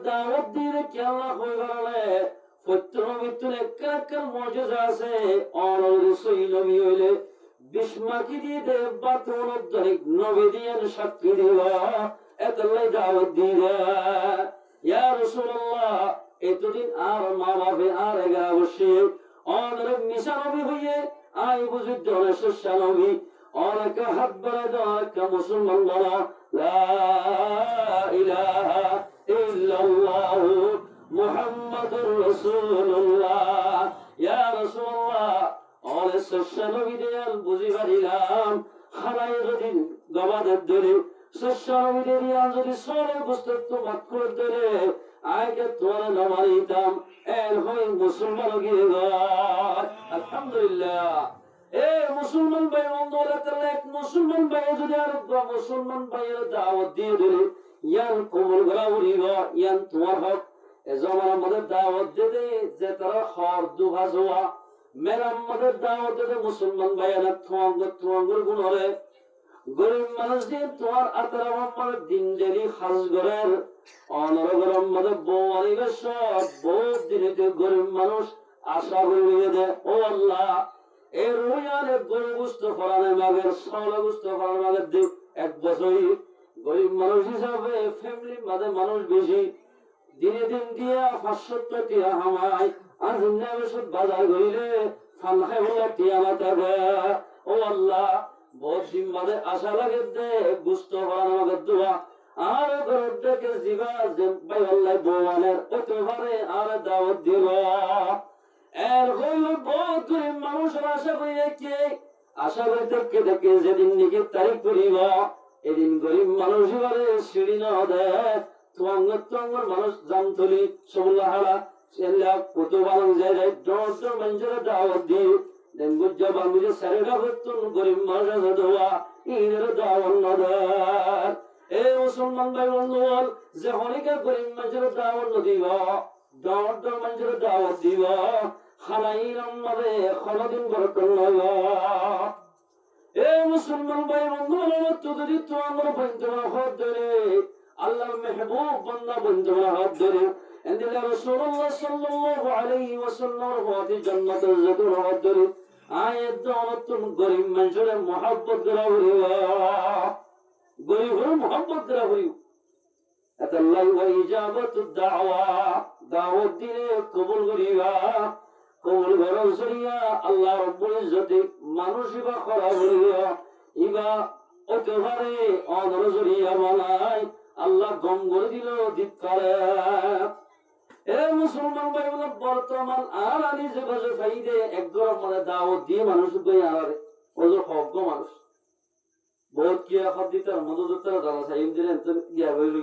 dawat dire ki allah hoygale fotro mitun ekakal mujiza ase ole rasul nabi hoyle bismaki দিয়ে দে বাতন দরিক নবী দিয়ে শক্তি দিবা এতলাই দাওয়াত দিরা ইয়া রাসূলুল্লাহ এতদিন আর মা বাবা আর এগা বসে অনরে মিশা নবী হইয়ে আই বুঝি দরে শেষা নবী অনেক হাত বাড়ে দেওয়া মুসলমান বলা লা ইলাহা ইল্লাল্লাহ মুহাম্মাদুর রাসূলুল্লাহ ইয়া রাসূলুল্লাহ অনেক শেষা নবী দেয়াল বুঝি পারিলাম খালাই যদি গবাদের ধরে শেষা নবী দেয়া যদি সরে বুঝতে তো মাত করে ধরে আগে তোর নামাইতাম এর হই মুসলমান গিয়ে আলহামদুলিল্লাহ। এ মুসলমান ভাই এক মুসলমান ভাই যদি আর মুসলমান ভাইয়ের দাওয়াত দিয়ে দিলে ইয়ান কবুল করা হইবা ইয়ান তোমার হক এজন্য আমাদের দাওয়াত দিতে যে তারা হর দুভাজ হওয়া মেরা আমাদের দাওয়াত দিতে মুসলমান ভাইয়েরা তোমার গুণ হলে গরিব মানুষ দিয়ে তোমার আতারা আমাদের দিন ডেলি খাস করার অনরগর আমাদের বউ আনিবে সব বহুত দিনে গরিব মানুষ আশা করিবে দে ও আল্লাহ এই রুইয়ারে গরু গুস্ত ফলানের মাগের সওলা গুস্ত ফলানের মাগের দিক 1 বছরই গরিব মানুষ হিসাবে ফ্যামিলি মাঝে মানুষ বেশি, দিনে দিন দিয়া 500 টিয়া হামায় আর বাজার করিলে ফান খাই বলে টিয়া না থাকে। ও আল্লাহ, বহুত দিন বাদে আশা লাগে দে গুস্ত হওয়ার আমাকে দোয়া আর ঘরের দেখে জিবা যে ভাই আল্লাহ বউয়ানের হতে পারে আর দাওয়াত দিব। এর হইল বহুত গরিব মানুষের আশা করি রেখে আশা করি দেখে দেখে যেদিন নাকি তারিখ করিব এদিন গরিব মানুষ এবারে সিঁড়ি না দেয় তোমাঙ্গর মানুষ জামতলি সবুল্লাহারা সেল্লা কত বালং যায় ডর ডর মানুষের দাওয়াত দিয়ে দেন বুঝা বামিরে সারেটা করতুন গরিব মানুষের দোয়া ইনের দাওয়াত না দেয়। এ মুসলমান ভাই বন্ধু যে অনেকে গরিব মানুষের দাওয়াত দিব ডর ডর মানুষের দাওয়াত দিব খানাই আমাদের কোনদিন বরকত নয়। এ মুসলমান ভাই বন্ধু তো যদি তোমার বন্ধুরা হাত ধরে আল্লাহর মেহবুব বান্দা বন্ধুরা হাত ধরে এন্দিলা রাসূলুল্লাহ সাল্লাল্লাহু আলাইহি ওয়াসাল্লাম ওয়াদি জান্নাতের যদুর হাত ধরে আয়াত দাওয়াতুন গরিব মানুষের মহব্বত করা হইবা, গরিবের মহব্বত করা হইবা। আল্লাহ ওয়া ইজাবাতুদ দাওয়া দাওয়াত দিলে কবুল করিবা, কবুল করার জরিয়া আল্লাহ রাব্বুল ইজ্জত মানুষিবা করা হইবা ইবা অতহারে অনর জরিয়া বানাই আল্লাহ গম করে দিল দিতকারে। এ মুসলমান ভাই বলে বর্তমান আর আনি যে বাজে ফাইদে একদম মানে দাওয়াত দিয়ে মানুষ কই আরে ওজো হক মানুষ বহুত কি এখন দিতে মদত তারা জানা সাইম দিলেন তো গিয়া হইল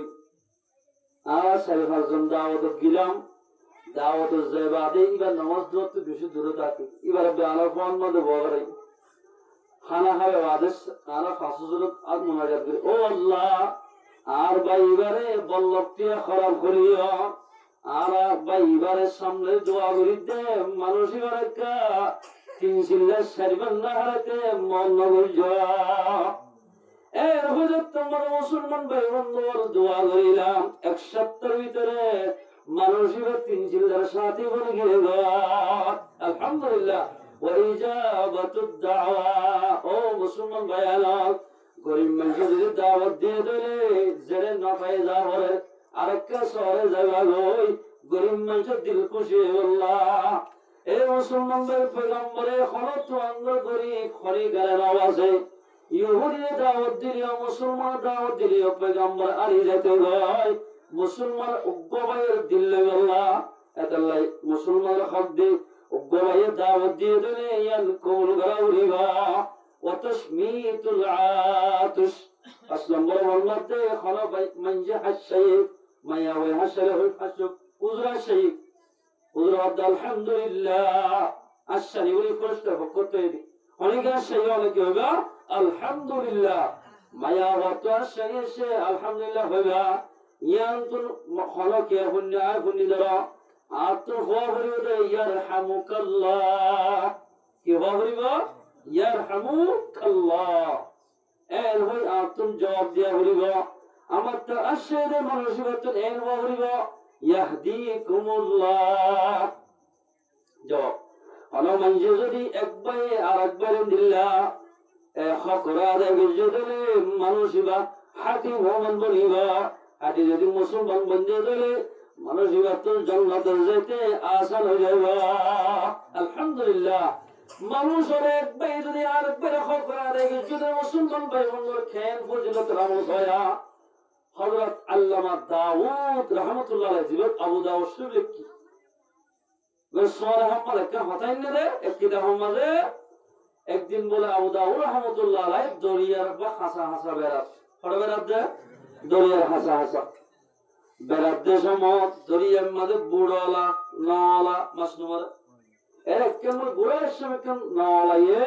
আর সাড়ে 5 জন দাওয়াত গিলাম দাওয়াত জয়বাদে এবার নামাজ দোয়া তো বেশি দূরে থাকে এবার বেআলা ফোন মধ্যে বগড়াই খানা খাবে আদেশ আনা ফাসুজুল আর মুনাজাত করে ও আল্লাহ আর ভাই এবারে বল্লভটিয়া খারাপ করিও আর ভাই এবারে সামনে দোয়া করি দে মানুষ এবারে কা 3 সিল্লা সারিবার না হারাতে মন নগর যা এর হুজুর তোমার মুসলমান ভাই বন্ধুর দোয়া করিলাম 1 সপ্তাহের ভিতরে মানুষ এবার 3 সিল্লার সাথে বলে গিয়ে গো আলহামদুলিল্লাহ ওয়া ইজাবাতুদ দাওয়া। ও মুসলমান ভাই আলাল গরিব মানুষের যদি দাওয়াত দিয়ে দিলে জেরে না পাই যাবে আরেকটা শহরে যাবা গই গরিব মানুষের দিল খুশি আল্লাহ। এই মুসলমান ভাই পয়গম্বরে খনত আঙ্গুল গরিব খরি গালের আওয়াজে ইহুদিয়ে দাওয়াত দিলিও মুসলমান দাওয়াত দিলিও পয়গম্বর আরি যেতে গয় মুসলমান উগ্রবাইয়ের দিল আল্লাহ এতাল্লাই মুসলমান হক দি উগ্রবাইয়ের দাওয়াত দিয়ে দিলে ইয়াল কবুল করা উড়িবা وتشميت العاطش أسلم والله خلف من جح الشيء ما يهوي حشره الحشب وزر الشيء وزر عبد الحمد لله الشيء ولي فرشته فقط يدي هناك الشيء ولك يبقى الحمد لله ما يهوي الشيء الشيء الحمد لله يبقى ينطل خلق يهون عافون درا عطر فاغرد يرحمك الله يفاغرد ইয়ারহামুকাল্লাহ এর হই আতুম জবাব দিয়া বলিব আমার তো আশরে মানুষিবত এর বলিব ইয়াহদিকুমুল্লাহ জবাব আলো মঞ্জে যদি একবার আর একবার দিল্লা হকরা দেবে যদি মানুষিবা হাতি ভমন বলিব হাতি যদি মুসলমান বন্ধে দিলে মানুষিবা তো জান্নাতে যেতে আসান হয়ে যাবে। আলহামদুলিল্লাহ মানুষের একবার যদি আর একবার হকরা দেখে যদি মুসলমান ভাই বন্ধুর খেয়াল ফজিলত রামত হয়া হযরত আল্লামা দাউদ রাহমাতুল্লাহ আলাইহি জীবন আবু দাউদ শরীফ কি গোসওয়ার আহমদ একটা হতাইন না রে একটি আহমদে একদিন বলে আবু দাউদ রাহমাতুল্লাহ আলাইহি দরিয়ার বা হাসা হাসা বেরাত পড়ে বেরাত দে দরিয়ার হাসা হাসা বেরাত দে সময় দরিয়ার মধ্যে বুড়ালা নালা মাছ নম্বর এর কেমন গোয়ের সময় কেন নলাইয়ে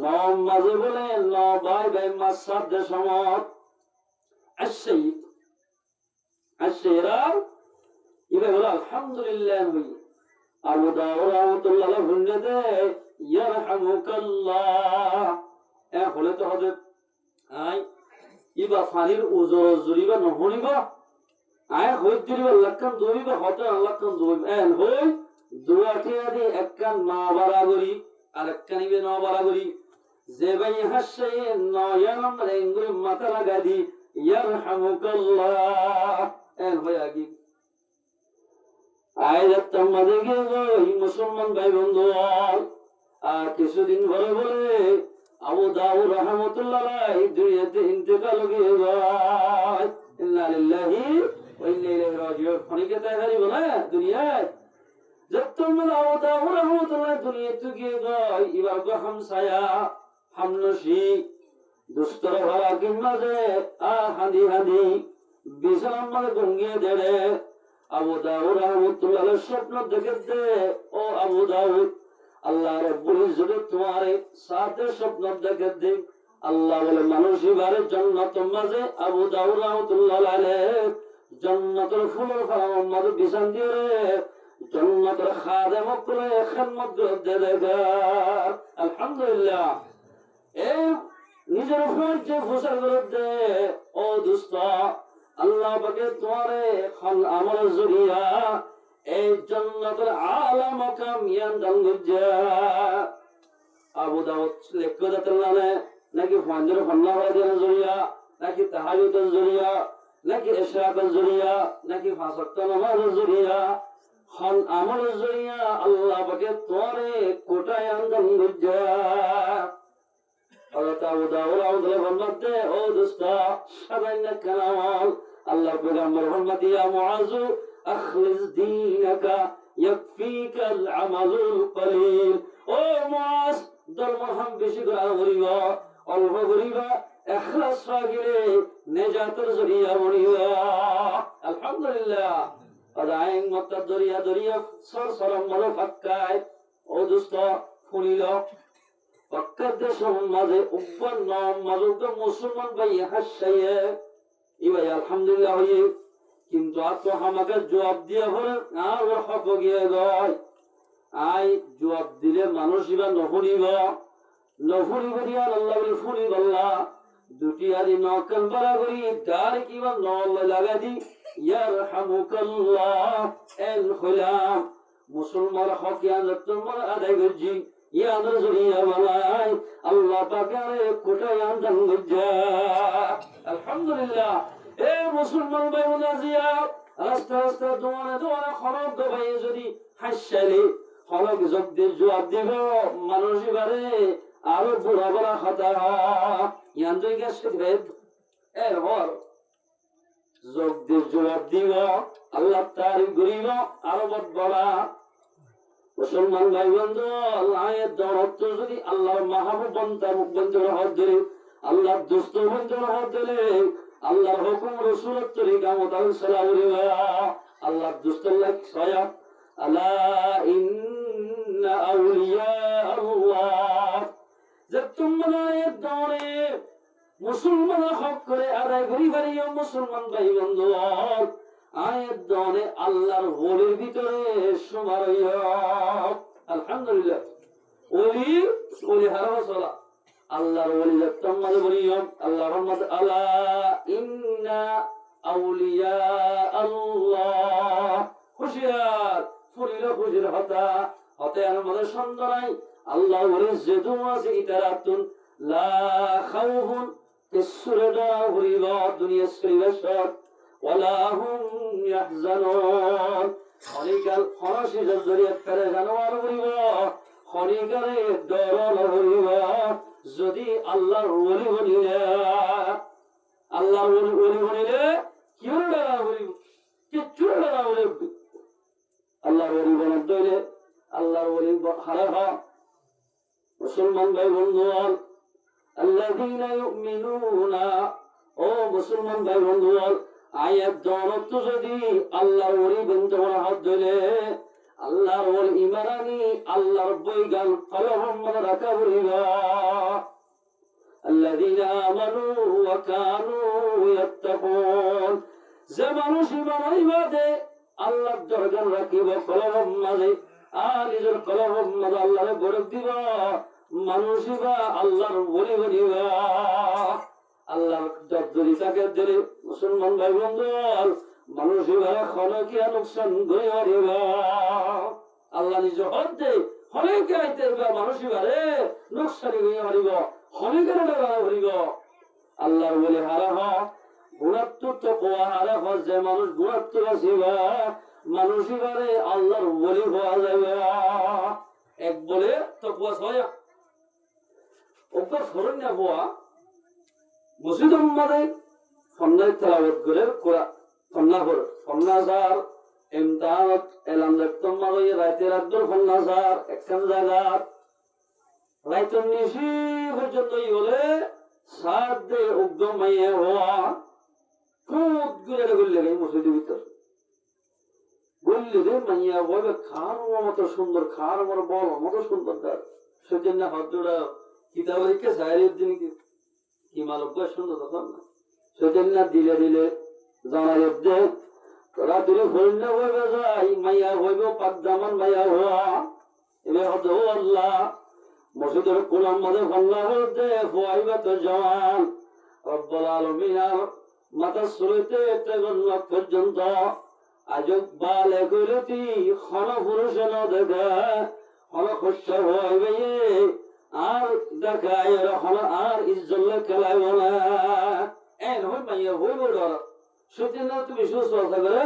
নম মাঝে বলে ন ভাই ভাই মাছ সাধ্যে সমত আসেরা ইবে বলে আলহামদুলিল্লাহ হই আবু দাউদ রাহমাতুল্লাহ ভুলে দে ইয়ারহামুকাল্লাহ এ হলে তো হবে আই ইবা ফানির উজর জুরিবা নহনিবা আয় হই দিবা লাকান দরিবা হতে লাকান দরিবা এন হই দুয়াটি আদি একখান না বারাগরি আর একখান ইবে না বারাগরি যে ভাই হাসে নয়া নম্বর এঙ্গুরি মাথা লাগা দি ইয়ারহামুকাল্লাহ। এর হয়ে আগে আয়াত তোমাদের মুসলমান ভাই বন্ধু, আর কিছুদিন পরে বলে আবু দাউদ রাহমাতুল্লাহ আলাইহি দুনিয়াতে ইন্তেকাল হয়ে যায়। ইন্না লিল্লাহি ওয়া ইন্না ইলাইহি রাজিউন। অনেকে তাই হারিব না দুনিয়ায়। যতক্ষণ আবু দাউদ রাহমাতুল্লাহ দুনিয়াতে গিয়ে যায়, এবার গো হামসায়া হামনশি দুস্তর ভাড়া কিমাজে হাদি হাদি বিছানার মাঝে গঙ্গিয়ে দেড়ে আবু দাউদ রাহমাতুল্লাহ স্বপ্ন দেখে ও আবু দাউদ, আল্লাহ রাব্বুল ইজ্জত তোমারে সাথে স্বপ্ন দেখে দে। আল্লাহ বলে মানুষ এবারে জান্নাতের মাঝে আবু দাউদ রাহমাতুল্লাহ আলাইহি জান্নাতের ফুলের ফার্মের মাঝে বিছান দিয়ে জান্নাতের খাদেম করে খিদমত করতে দেখা। আলহামদুলিল্লাহ। এই নিজের উপর যে ফসল করতে ও দুস্ত, আল্লাহ পাকে তোমারে আমল জরিয়া এই জান্নাতের আলা মাকাম ইয়ান দান গজ্জা। আবু দাউদ লেখক দাতলানে নাকি ফজর ফন্না ওয়াদের জরিয়া, নাকি তাহাজ্জুদের জরিয়া, নাকি ইশরাকের জরিয়া, নাকি পাঁচ ওয়াক্ত নামাজের জরিয়া, হল আমলের জরিয়া আল্লাহ পাকে তোমারে কোটায় দান গজ্জা। আল্লাহ তাআলা ফরমাতে ও দোস্ত সাবাইনা কালাম আল্লাহ পয়গম্বর ফরমাতে ইয়া মুআজ আখলিস দীনাকা ইয়াকফিকাল আমালুল কলিল। ও মুআজ ধর্ম হাম বেশি করা করিবা, অল্প করিবা, ইখলাস রাখিলে নেজাতের জরিয়া বনিবা। আলহামদুলিল্লাহ। আদাইন মত দরিয়া দরিয়া সর সরম মল ফাক্কায় ও দোস্ত শুনিল পক্কাতে সমাজে উব্বান নাম মালুক মুসলমান ভাই হাসাইয়ে ই ভাই আলহামদুলিল্লাহ হইয়ে, কিন্তু আর তো আমাকে জবাব দিয়া হলে আর হক গিয়ে গয়। আই জবাব দিলে মানুষ ইবা নফুনিব দিয়া আল্লাহ বলে ফুনিব। আল্লাহ দুটি আদি নকাল বাড়া করি ডারে কিবা নল লাগা দি ইয়ারহামুকাল্লাহ। এল হইলাম মুসলমান হক ইয়ান আদায় করছি ইয়াদের জরিয়া বালাই আল্লাহ পাকে কোটায় দান গজ্জা। আলহামদুলিল্লাহ। এ মুসলমান ভাই মুনাজিয়া রাস্তা রাস্তা দোয়ানে দোয়ানে খরক ভাই যদি হাসলে খরক জগদের জবাব দিব মানুষ এবারে আরো বুড়া বড়া কথা ইয়ান দুই গেছে ভেদ এর হর জগদের জবাব দিব আল্লাহ তারিফ করিব আরো বড়া। মুসলমান ভাই বন্ধু, আল্লাহের দরদ যদি আল্লাহর মাহবুব বন্দার বন্ধুর হাত ধরে, আল্লাহর দোস্ত বন্ধুর হাত ধরে, আল্লাহর হুকুম রাসূলের তরিকা মোতাবেক চলা করিবা। আল্লাহর দোস্তের লাগ ছায়া আলা ইন্না আউলিয়া আল্লাহ। যে তোমরা এর দরে মুসলমান হক করে আদায় করি পারিও মুসলমান ভাই বন্ধু, আয়ের দনে আল্লাহর ওলির ভিতরে সবার হইয়া। আলহামদুলিল্লাহ। ওলি ওলি হারাবা চলা আল্লাহর ওলি তোমার বলিও আল্লাহ রহমত আলা ইন্না আউলিয়া আল্লাহ। হুশিয়ার ফুরিল খুশির হতা হতে আমাদের সন্তানাই আল্লাহ ওলি যেতু আছে ইতারাতুন লা খাউফুন কিসুরদা হরিবা দুনিয়া শ্রীবাসক ওয়ালা হুম ইয়াহজানুন। খনিকাল খনসিজের জরিয়া পেরে জানোয়ার হরিবা খনিকালে ডরল হরিবা যদি আল্লাহর ওলি বনিলে আল্লাহর ওলি বনিলে কি হলো ডরা হরিব কিচ্ছু ডরা হরিব। আল্লাহর ওলি বনার দইলে আল্লাহর ওলি হারা মুসলমান ভাই বন্ধু আল্লাযীনা ইউমিনুনা। ও মুসলমান ভাই বন্ধু আয়াত দরত যদি আল্লাহর ওলি বন্ধু হাত ধরে আল্লাহর ওলি ইমানি আল্লাহর বৈগান কলম মনে রাখা বলিবা। আল্লাযীনা আমানু ওয়া কানু ইয়াত্তাকুন। যে মানুষ ইমান আইবাদে আল্লাহর দরগান রাখিব কলম মাঝে আর নিজের কলম মাঝে আল্লাহরে গড়ে দিবা মানুষিবা আল্লাহর ওলি বনিবা। আল্লাহ যদি তাকে দিলে মুসলমান ভাই বন্ধু মানুষিবা খনকিয়া লোকসান করে হারিবা। আল্লাহ নিজ হদ দে হনেকে আইতে মানুষিবারে লোকসানি করে হারিব হনেকে হারিব। আল্লাহর বলে হারা গুণাত্মক তাকওয়া হারে হচ্ছে মানুষ গুণাত্মক আসিবা মানুষ এবারে আল্লাহর ওলি হওয়া যাবে এক বলে তাকওয়া ছয় ওকে ফরন না হওয়া মসজিদ উম্মাদে ফন্নায় তেলাওয়াত করে কোরআন ফন্না করে ফন্নাজার ইমতাহানত এলাম দেখতাম মাগো রাতে রাতর ফন্নাজার একখান জায়গা রাইতর নিশি পর্যন্ত হলে সাত দে উদ্যম মাইয়া হওয়া খুব ঘুরে গড়লে গেই মসজিদের ভিতর গড়লে রে মাইয়া বলবে খার মতো সুন্দর খার আমার বল মতো সুন্দর তার সেজন্য হজরা কিতাবের কে সাহেবের দিন কি মালক সুন্দর তখন না সেজন্য দিলে দিলে জানাই দে তোরা তুলে হইল হইবে যাই মাইয়া হইব পাক জামান মাইয়া হওয়া এবার হতো আল্লাহ মসজিদের কোলাম মাঝে ভাল্লা হতে হইবা তো জওয়ান রব্বুল আলামিন মাথা শুরুতে তেগন্ন পর্যন্ত আজব বালে গলতি খন পুরুষ ন দেখা হন খুশা হইবে আর দেখায় হন আর ইজ্জত খেলাইব না এন হই মাইয়া হইব ডর সেদিন তুমি সুস্থ করে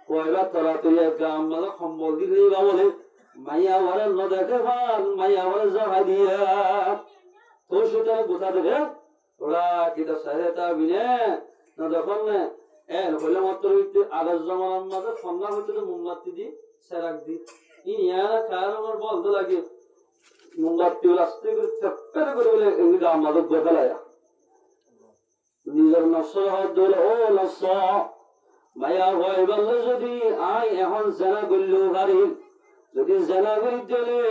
হইবা তোরা তুই গাম মানে সম্বল দিবা বলে মাইয়া ওরে ন দেখে ভাল মাইয়া ওরে জামা দিয়া তো সেটা গোথা দেখে ওরা কিতা সাহেতা বিনে না যখন এর হইলে মাত্র আগাজ জমানার মাঝে সন্ধ্যা হইতে মোমবাতি দি সেরাক দি ইয়ারা খার আমার বলতে লাগে মোমবাতি আস্তে করে চেপ্পের করে বলে এগুলো আমাদের গোফেলায়া নিজের নসর হাত ধরে ও নস মায়া ভয় বললে যদি আই এখন জেনা করল গাড়ি যদি জেনা করি দিলে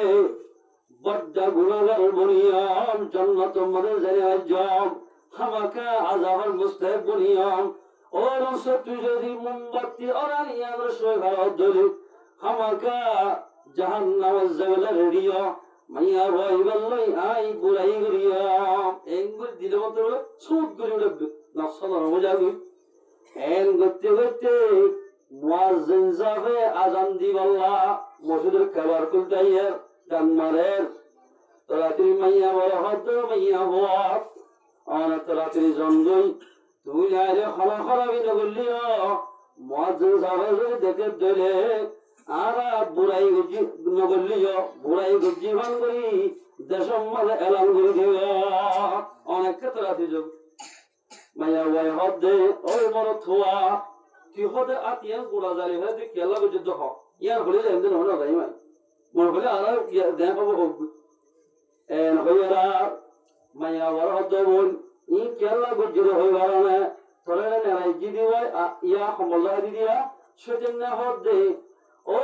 বড্ড গুণাগার বনিয়াম জন্নত মধ্যে জেনে জম হামাকা আজাবার মুস্তাহিব বনিয়াম ও নস তুই যদি মোমবাতি অরানিয়া রসই ভারত ধরে হামাকা জাহান্নামের জায়গা রেডিও মাইয়া ভয় বললই আই বুড়াই করিয়া এগুলো দিলে মতো সুদ করে উঠবে নকশাল মজাবি এন করতে করতে মুয়াজ্জিন যাবে আজান দিবাল্লা মসজিদের খাবার খুলতে আইয়ার ডান মারের রাত্রি মাইয়া বড় হত মাইয়া হওয়া অনেক রাত্রি জন্মই তুই আইলে খলা খরাবি নগরলিও মুয়াজ্জিন যাবে যদি দেখে দিলে আর বুড়াই গুজি নগরলিও বুড়াই গুজি ভান করি দেশম মাঝে এলান করে দিব অনেক ক্ষেত্রে রাত্রি যোগ মাইয়া ওয়াই হদ দে ওই মর থোয়া তুই হদে আতিয়া গোড়া জালি হয়ে তুই কেলা গুজি দেখ ইয়ার হলে এমন হলো যাই মাই মনে হলে আর দেখ পাবো হোক এন হইরা মাইয়া ওয়ার হদ বল ই কেলা গুজি হইবার না তোরে নেরাই জি দিওয়াই ইয়া সম্বল দি দিয়া সেজন্য হদ দে ও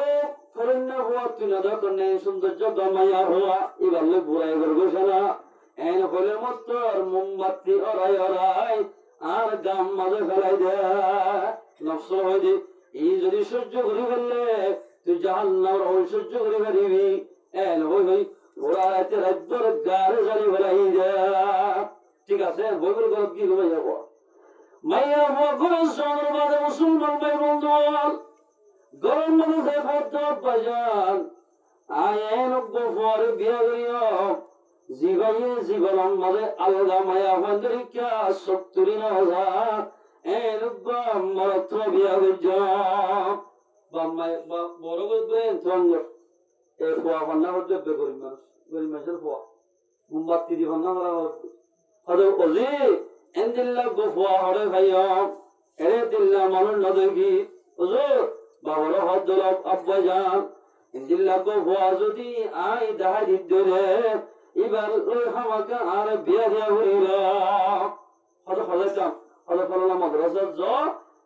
ফরেন্না হওয়া তুই না দরকার নেই সৌন্দর্য গমাইয়া হওয়া এবার বুড়াই করবো না এন হলে মত মোমবাতি অরাই অরাই আর গাম মাঝে ফেলাই দে নষ্ট হয়ে দে এই যদি সহ্য করে ফেললে তুই জাহান্নামের ওই সহ্য করে ফেলিবি এন হই হই ওরা এতে রাজ্যর গারে জারি ফেলাই দে ঠিক আছে বইগুলো করে কি হবে যাবো মাইয়া হওয়া করে সোনার বাদে মুসলমান ভাই বন্ধু গরম মধ্যে দেখো বাজান আইন গোফর বিয়া করিও জীবাইয়ে জীবন মাঝে আলাদা মায়া ভান্ডরিকা ৭০,০০০ এর মরত্র বিয়া করিজ বাম্মাই বড় করে থঙ্গ এই ফোয়া ভান্না করতে গরিব মানুষের ফোয়া মোমবাতি দি ভান্না করা হতো ওজি এন্দিল্লা গোফোয়া হরে ভাইয়া এরে দিল্লা মানুষ নদী হুজুর বাবার হদ আব্বা যান ইন্দিল্লা গোফোয়া যদি আই দেখা দিলে এবার ওই আমাকে আর বিয়া দিয়া হইল হদ হদাইতাম হদ ফলা মাদ্রাসার জ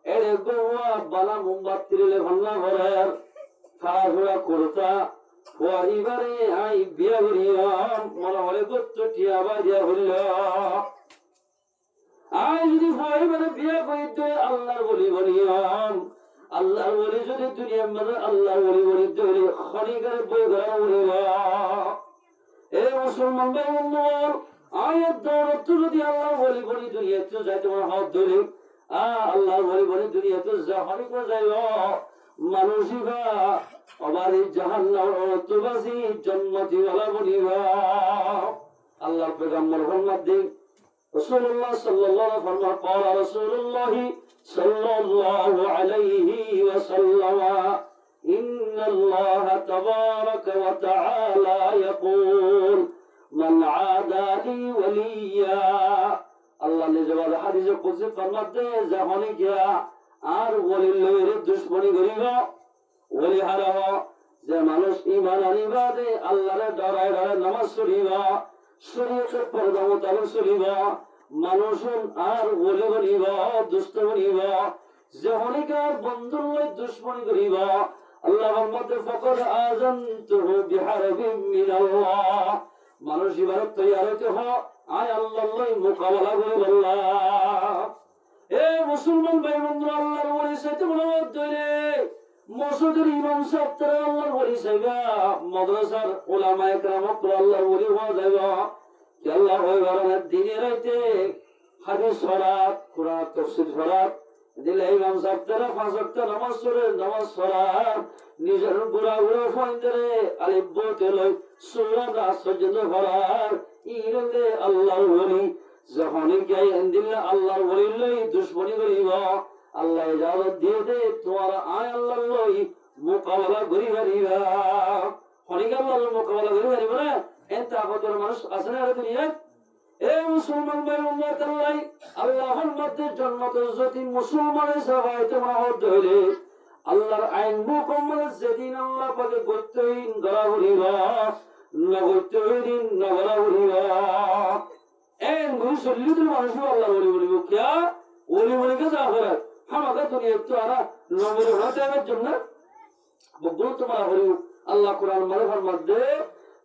এরে গোয়া বালা মোমবাতি লে ভান্না ঘরের খাড়া ঘোড়া করতা ওয়া এবারে আই বিয়া করিয়াম মনে হলে গোত্র টিয়া বাজিয়া হইল আই যদি হয় মানে বিয়া করিতে আল্লাহর বলি বলিয়াম আল্লাহর বলি যদি দুনিয়ার মধ্যে আল্লাহর বলি বলি তৈরি খনিকার বই করা বলিব এ মুসলমান ভাই বন্ধু আয়াত দৌলত যদি আল্লাহর বলি বলি দুনিয়াতে যাই তোমার হাত ধরে আল্লাহর বলি বলি দুনিয়াতে যা হনি করে যাইব মানুষিবা আবার এই জাহান্নামের অর্থবাসী জন্মতিওয়ালা বলিব আল্লাহর পেগাম্বর মোহাম্মদ দিন রাসূলুল্লাহ সাল্লাল্লাহু আলাইহি ওয়াসাল্লাম قال رسول الله صلى الله عليه وسلم إن الله تبارك وتعالى يقول من عادى لي وليا আল্লাহ নিজের হাদিসে কুদসি ফরমাতে যখনই গিয়া আর ওলির দুশমনি করিব ওলি হারাব যে মানুষ ঈমান আনিবাদে আল্লাহরে ডরায় ডরায় নামাজ পড়িব শরীয়তের পর্দা মোতাবেক চলিব মানুষ আর ওলি বনিব দুষ্ট বনিব যখনই কার বন্ধুর লই দুশমনি করিব আল্লাহর মধ্যে ফকর আযানতুহু বিহারবিন মিনাল্লাহ মানুষ ইবাদত তৈয়ার হইতে হয় আয় আল্লাহর লই মোকাবেলা করি আল্লাহ এ মুসলমান ভাই বন্ধুরা আল্লাহর ওলি সাইতে মনোবাদ দইলে মসজিদের ইমাম সাহেব তারা আল্লাহর ওলি সাইবা মাদ্রাসার উলামায়ে কেরাম আল্লাহর ওলি হওয়া যাবে কি আল্লাহ হইবার দিনে রাইতে হাদিস সালাত কুরআন তাফসীর সালাত দিলে ইমাম সাহেব তারা পাঁচ ওয়াক্ত নামাজ পড়ে নামাজ পড়ার নিজের বুড়া বুড়া ফয়ন্দরে আলিফ বলতে লই সূরা নাস পর্যন্ত পড়ার ইরলে আল্লাহর ওলি যখনই গায় আনদিল্লাহ আল্লাহর ওলি লই দুশমনি করিব আল্লাহ ইজাজত দিয়ে দে তোমার আয় আল্লাহর লই মোকাবেলা করি পারিবা হনিক আল্লাহর মোকাবেলা করি পারিবা না এত আগতর মানুষ আছে না দুনিয়া এ মুসলমান ভাই উম্মত আল্লাহ আল্লাহর মধ্যে জন্মত যদি মুসলমানের সবাই তোমরা হতে হইলে আল্লাহর আইন মুকম্মল যেদিন আল্লাহ পাকে গত্যহীন ধরা হইবা নগত্যহীন নগরা হইবা এন মুসল্লিদের মানুষ আল্লাহ বলি বলিব কিয়া ওলি বলিকে যা করে আমাকে দুনিয়া তো আরা নবীর হওয়ার জন্য বগুলো তোমরা হইব আল্লাহ কোরআন মারফার মধ্যে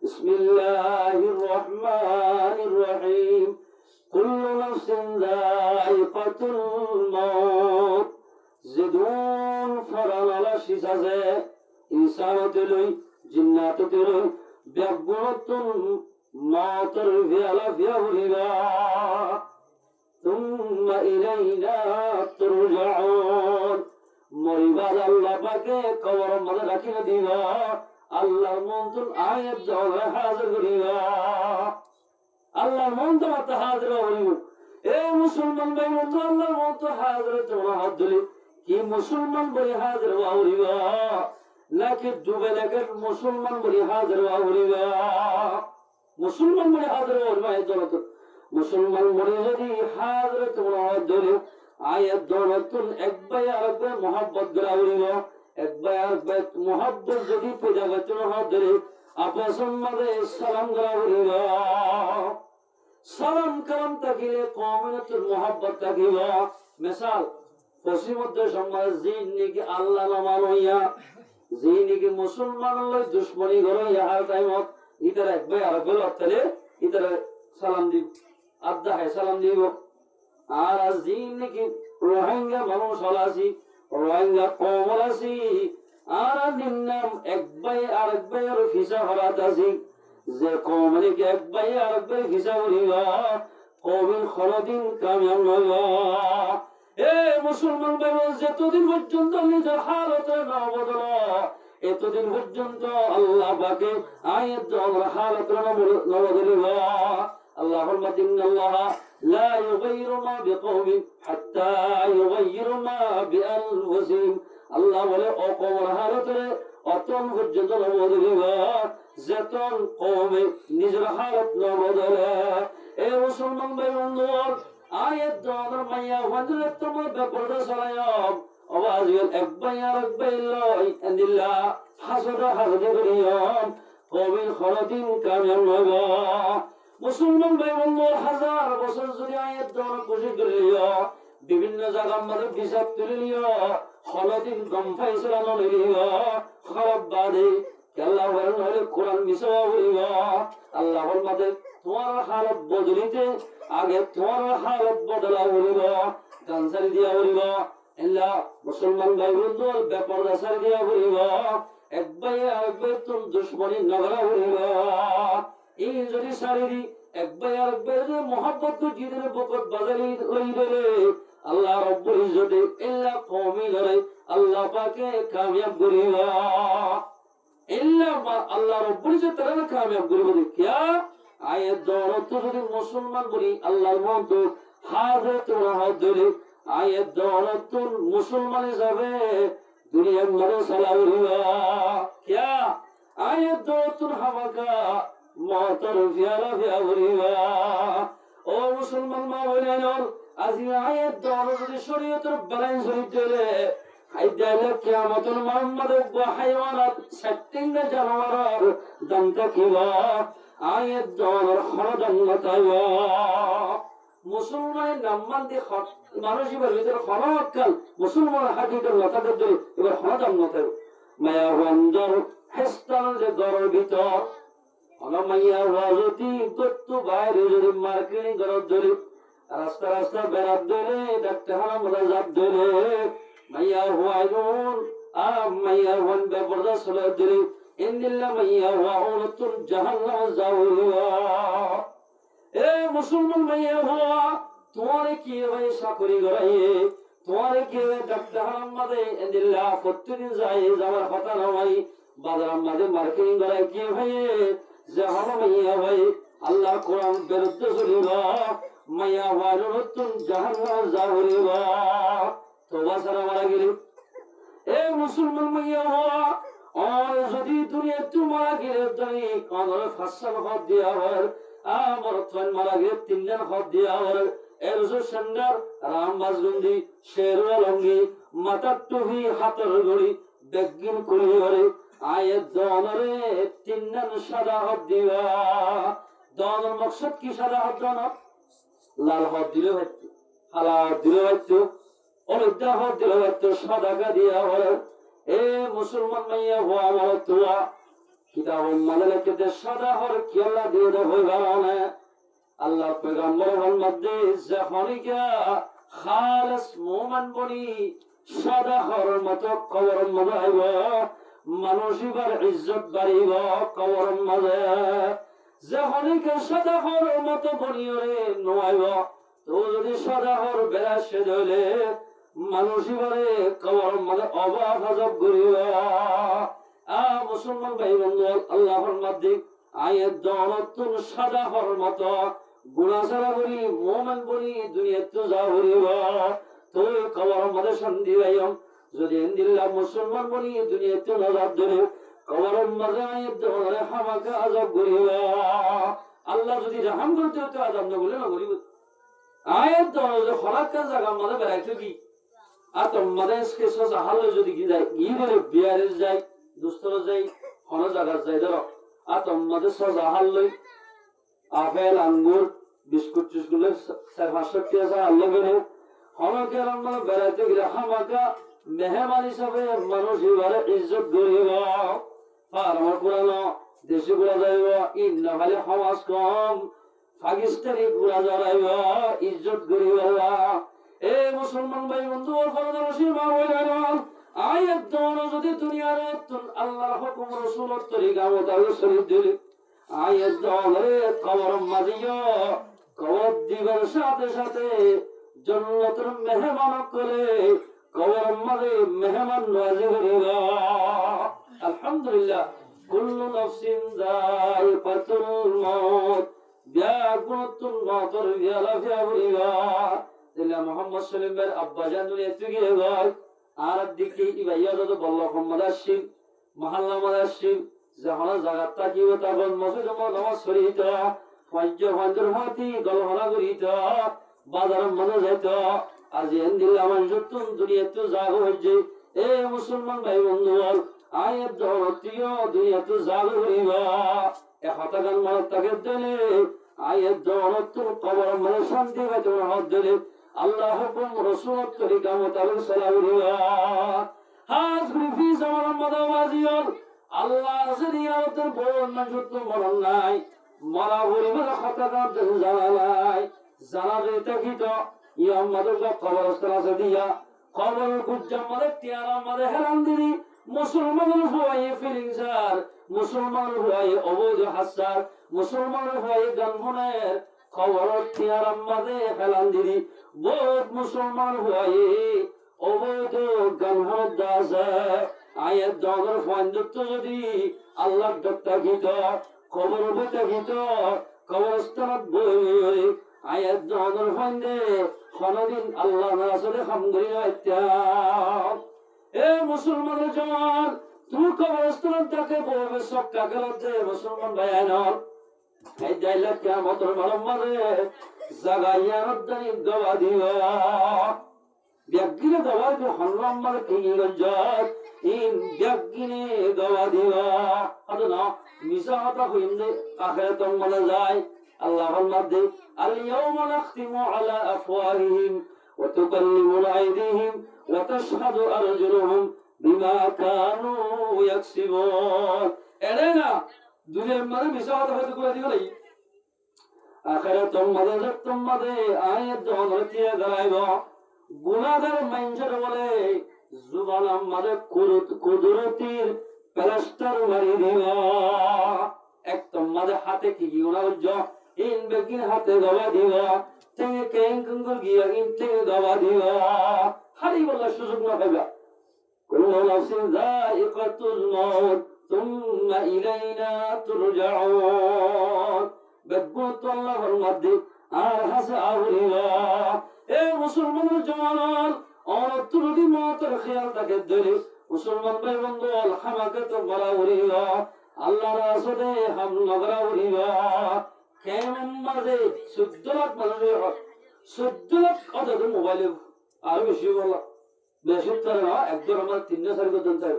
বিসমিল্লাহির রহমানির রহিম কুল্লু নাফসিন যায়িকাতুল মাউত জিদুন ফরালা শিসাজে ইনসানতে লই জিন্নাততে লই বিগুণতুন মাউতের ভিয়ালা ভিয়াউরিবা তুম্মা ইলাইনা তুরজাউন মরিবার আল্লাহ পাকে কবর মধ্যে রাখি না দিবা আল্লাহর মন্ত্র আয়াত জগা হাজির করিবা আল্লাহর মন্ত্র মাত্র হাজির করিব এ মুসলমান ভাই মন্ত্র আল্লাহর মন্ত্র হাজির তোমরা হাত দিলে কি মুসলমান বলি হাজির করিবা নাকি ডুবে লেগে মুসলমান বলি হাজির করিবা মুসলমান বলি হাজির করিবা এই জগৎ মুসলমান বলি যদি হাজির তোমরা হাত দিলে আয়াত দৌলতুন একবার আরেকবার মোহাব্বত করা করিব একবার আরেকবার মোহাব্বত যদি পূজা করতে হাত দিলে আপসের মধ্যে সালাম করা করিব সালাম কালাম থাকিলে কওমের মোহাব্বত থাকিব মিসাল পশ্চিমোত্তর সমাজ জিন নাকি আল্লাহ নামান হইয়া জিন নাকি মুসলমান লই দুশমনি করে ইহার টাইমত ইতারা একবার আরেকবার লড়তে ইতারা সালাম দিব আদা হয় সালাম দিব আর জিন নাকি রোহিঙ্গা মানুষ হলাসি রোহিঙ্গা কমল আছি আর নিম্নাম একবাই আরেকবাই আর ফিসা হলাত আছি যে কম নাকি একবাই আরেকবাই ফিসা করিব কবির খরদিন কামিয়াব নইব এ মুসলমান ভাই যতদিন পর্যন্ত নিজের হালতে না বদল এতদিন পর্যন্ত আল্লাহ পাকে আয়াত হালত না বদলিব আল্লাহ ফরমাতেন আল্লাহ لا يغير ما بقوم حتى يغير ما بأنفسهم الله ولا أقوم حالته أتون পর্যন্ত নবদলিবা যেতন কওমে নিজের হালত নবদলে এ মুসলমান ভাই বন্ধুগণ আয়াত দনের মাইয়া হযরত তোমার ব্যাপারটা সরায়ম আওয়াজ গেল একবার আরেকবার লই আল্লাহ হাসরা হাজরে করিয়ম কবির খরদিন কামিয়াব নইব মুসলমান ভাই বন্ধুর হাজার বছর যদি আয়াত দনের খুশি করিও বিভিন্ন জায়গার মধ্যে হিসাব তুলে নিও খরদিন গম ফাইসলা নলিও খারাপ বাদে আল্লাহ বলেন কোরআন মিশাওয়া বলিব আল্লাহর মধ্যে তোমার হালত বদলিতে আগে তোমার হালত বদলা বলিব গানসারি দিয়া বলিব আল্লাহ মুসলমান ভাই বন্ধুর ব্যাপার দাসারি দিয়া বলিব একবার আরেকবার তোর দুশমনি নগরা বলিব এই যদি শারীরিক একবার আরেকবার যে মোহাব্বত জিদের বকত বাজারি লই দিলে আল্লাহ রব্বুল ইজ্জতে ইল্লা কওমি ধরে আল্লাহ পাকে কামিয়াব করিবা ইল্লা আল্লাহ রব্বুল ইজ্জত তারা কামিয়াব করিব কিয়া আয়াত দৌলত যদি মুসলমান বলি আল্লাহর মতো হাজে তোরা হাত ধরে আয়াত দৌলত মুসলমান হিসাবে দুনিয়ার মধ্যে সালাউরিয়া क्या আয়াত দৌলত হামাকা মতর ফিয়ারা ফিয়াউরিয়া ও মুসলমান মা বলেন আজি আয়াত দৌলত যদি শরীয়তের ব্যালেন্স হইতে হাইদালে কিয়ামতুল মুহাম্মদ ওয়া হাইওয়ানাত সেটিংগা জানোয়ার দমটা কিবা আয়াত দৌলত খরদঙ্গতায়া মুসলমান নাম্মান দি মানুষের ভিতরে খরকাল মুসলমান হাকিকত লতাদের ধরে এবার খরদঙ্গতায় মায়া ওয়ান্দার হেস্তান যে গর্বিত মাইয়া ওয়াজতি গত্তু বাইরে যদি মার্কেটিং গরব ধরে রাস্তা রাস্তা বেড়াত ধরে ডাক্তার হারাম রাজাব ধরে মাইয়া হুয়াইনুন মাইয়া ওয়ান বেবরদা সলাত ধরে ইন্দিল্লা মাইয়া ওয়াউলাতুল জাহান্নাম জাউরিয়া এ মুসলমান মাইয়া হুয়া তোমারে কি ভাই চাকরি গরাইয়ে তোমারে কি ডাক্তার হারাম মাদে ইন্দিল্লা প্রতিদিন যায় যাওয়ার কথা নয় বাজার মাদে মার্কেটিং গরাই কি ভাই যে হলো মাইয়া ভাই আল্লাহ কোরআন বিরুদ্ধে চলিবা মাইয়া ওয়ানুতুন জাহান্নাম জাউরিবা তোবা সারা মারা গেলে এ মুসলমান মাইয়া হওয়া আর যদি দুনিয়া তু মারা গেলে তুমি কাঁদরে ফাঁসাল হদ দিয়া হয় আমার তোন মারা গেলে তিনজন হদ দিয়া হয় এর সেন্ডার রাম বাজগন্দি শেরওয়া লঙ্গি মাথার টুপি হাতের ঘড়ি বেগিন করি হরে আয়ের দনরে তিনজন সাদা হদ দিবা দনের মকসদ কি সাদা হদ দন লাল হদ দিলে হইতো হালা দিলে হইতো অনেকটা হদ দিলে হইতো সাদাকা দিয়া হয় এ মুসলমান মাইয়া হওয়া আমার তোয়া কিতাব মালাকে সাদা হর কি আল্লাহ দিয়ে দেবো গানে আল্লাহ পেগম্বর মধ্যে যখনইকা খালেস মুমিন বনি সাদা হর মতো কবর মধ্যে আইব মানুষিবার ইজ্জত বাড়িব কবর মধ্যে যখনইকা সাদা হর মতো বনিরে নয়াইব তো যদি সাদা হর বেরাসে ধরে মানুষিবারে কবর মধ্যে অভাব হাজব করিব মুসলমান ভাই বন্ধু আল্লাহর মধ্যে আয়ের দৌলতুন সাদা হর মতো গুনাহগার বলি মুমিন বলি দুনিয়াতে যা হরিব তুই কবর মধ্যে শান্তি পাইম যদি ইনদিল্লাহ মুসলমান বলি দুনিয়াতে নজাত ধরে কবর মধ্যে আয়ের দৌলতে হামাকা আযাব করিব আল্লাহ যদি রহম করতে তো আযাব না বলে না করিব আয়ের দৌলতে খলাকা জায়গা মধ্যে বেরাইতে কি আর তোমাদের কেসো জাহালে যদি কি যায় গিরে বিয়ারে যায় দুস্তর যাই কোন জায়গা যাই ধরো আর তোমাদের সজাহাল লই আপেল আঙ্গুর বিস্কুট টিস্কুলের 4-500 টাকা আল্লাহ করে হনকে আমরা বেড়াতে গেলে হামাকা মেহমান হিসাবে মানুষ এবারে ইজ্জত করিব আর আমার পুরানো দেশে ঘুরা যাইব ইন্না খালি সমাজ কম পাকিস্তানি ঘুরা জড়াইব ইজ্জত করিব এ মুসলমান ভাই বন্ধু ফরদরশীর মা বলেন আয়াত দৌড় যদি দুনিয়ার আল্লাহর হুকুম রাসূলের তরিকা মোতাবেক শরীর দিলে আয়াত দৌড়ে কবর মাজিও কবর দিবার সাথে সাথে জান্নাতের মেহমান করে কবর মাঝে মেহমান নওয়াজি করিবা আলহামদুলিল্লাহ কুল্লু নাফসিন যায়িকাতুল মাউত বিয়াকুতুল মাউতর বিয়ালাফিয়া করিবা দিলা মুহাম্মদ সাল্লাল্লাহু আলাইহি আব্বা জান দুনিয়া থেকে গয় আর দিকে ইবাইয়া যত বল্ল মোহাম্মদ আসিল মহল্লা মাদাসিল যখন জায়গাটা কি তখন মসজিদ নামাজ শরীত পঞ্চর হাতি গলহনা করিত বাজার মনে যাইত আজ এন্দিল আমার নতুন দুনিয়াতে জাগ হইছে এ মুসলমান ভাই বন্ধু আয়াত দৌলতীয় দুনিয়াতে জাগ হইবা একটা গান মনে তাকে দিলে আয়াত দৌলতুল কবর মনে শান্তি পাইতে হাত দিলে আল্লাহ হুকুম রাসূলের তরিকা মোতাবেক সালাউরিয়া হাজ গ্রিফি জামান মাদাওয়াজিয়ল আল্লাহ জিয়ারতের বড় নজুত মরণ নাই মারা পরিবার খাতাকার জানালাই জানা যেতে কি তো ইয়া মাদুর কবরস্থান আছে দিয়া কবর গুজ্জা মাদে তিয়ারা মাদে হেরান দিদি মুসলমানের হয়ে ফিলিংসার মুসলমান হয়ে অবৈধ হাসার মুসলমান হয়ে গনমনের কবর তিয়ারা মাদে হেরান দিদি বহুত মুসলমান হয়ে অবৈধ গনমন দাস আয়ের দগর ফান্দুত যদি আল্লাহ দত্তা গীত কবর বইতে গীত কবরস্থানত বই আয়াত জনের ফাইন্দে কোনদিন আল্লাহ রাসূলের হামদুলিল্লাহ ইত্যাদ এ মুসলমানের জান তুমি কবরস্থানত তাকে বলবে সক্কা গেলতে মুসলমান ভাইয়ানর এই যাইলে কিয়ামতের মারমারে জাগাইয়া রদ্দানি গওয়া দিও ব্যক্তিরে গওয়া দিও হন্নাম্মার কিনি গঞ্জাত ইন ব্যক্তিনে গওয়া দিও আদনা মিসাহাতা হইন্দে আখিরাতম মনে যায় আল্লাহর মধ্যে আল ইয়াউমা নাখতিমু আলা আফওয়াহিহিম ওয়া তুকাল্লিমুনা আইদিহিম ওয়া তাশহাদু আরজুলুহুম বিমা কানু ইয়াকসিবুন এরেনা দুনিয়ার মানে মিসাহাতা হইতে করে দিও নাই আখিরাতম মধ্যে যতম মধ্যে আয়াত জনতিয়া গায়ব গুনাহগার মাইনজের বলে জুবান আমাদের কুদরতির প্লাস্টার মারি দিও একদম মাঝে হাতে কি গুনাহ হজ্জ ইন বেগিন হাতে গবা দিও তেগে কেন কুঙ্গুর গিয়া ইন তেগে গবা দিও হারি বলা সুযোগ না পাইবা কুল্লু নাফসিন যায়িকাতুল মাউত তুম্মা ইলাইনা তুরজাউন বেগুত আল্লাহর মধ্যে আর হাসে আউরিয়া এ মুসলমানের জওয়ান অনতুরদি মাতার খেয়াল থাকে ধরে মুসলমান ভাই বন্ধু আলহামাকে তো বলা উড়িয়া আল্লাহ রাসূলে হাম নগরা উড়িয়া কেমন মাঝে 14 লাখ মানুষের 14 লাখ অর্থাৎ মোবাইলে আর বেশি বলা বেশি তার না একদম আমার 3-4 জন তাই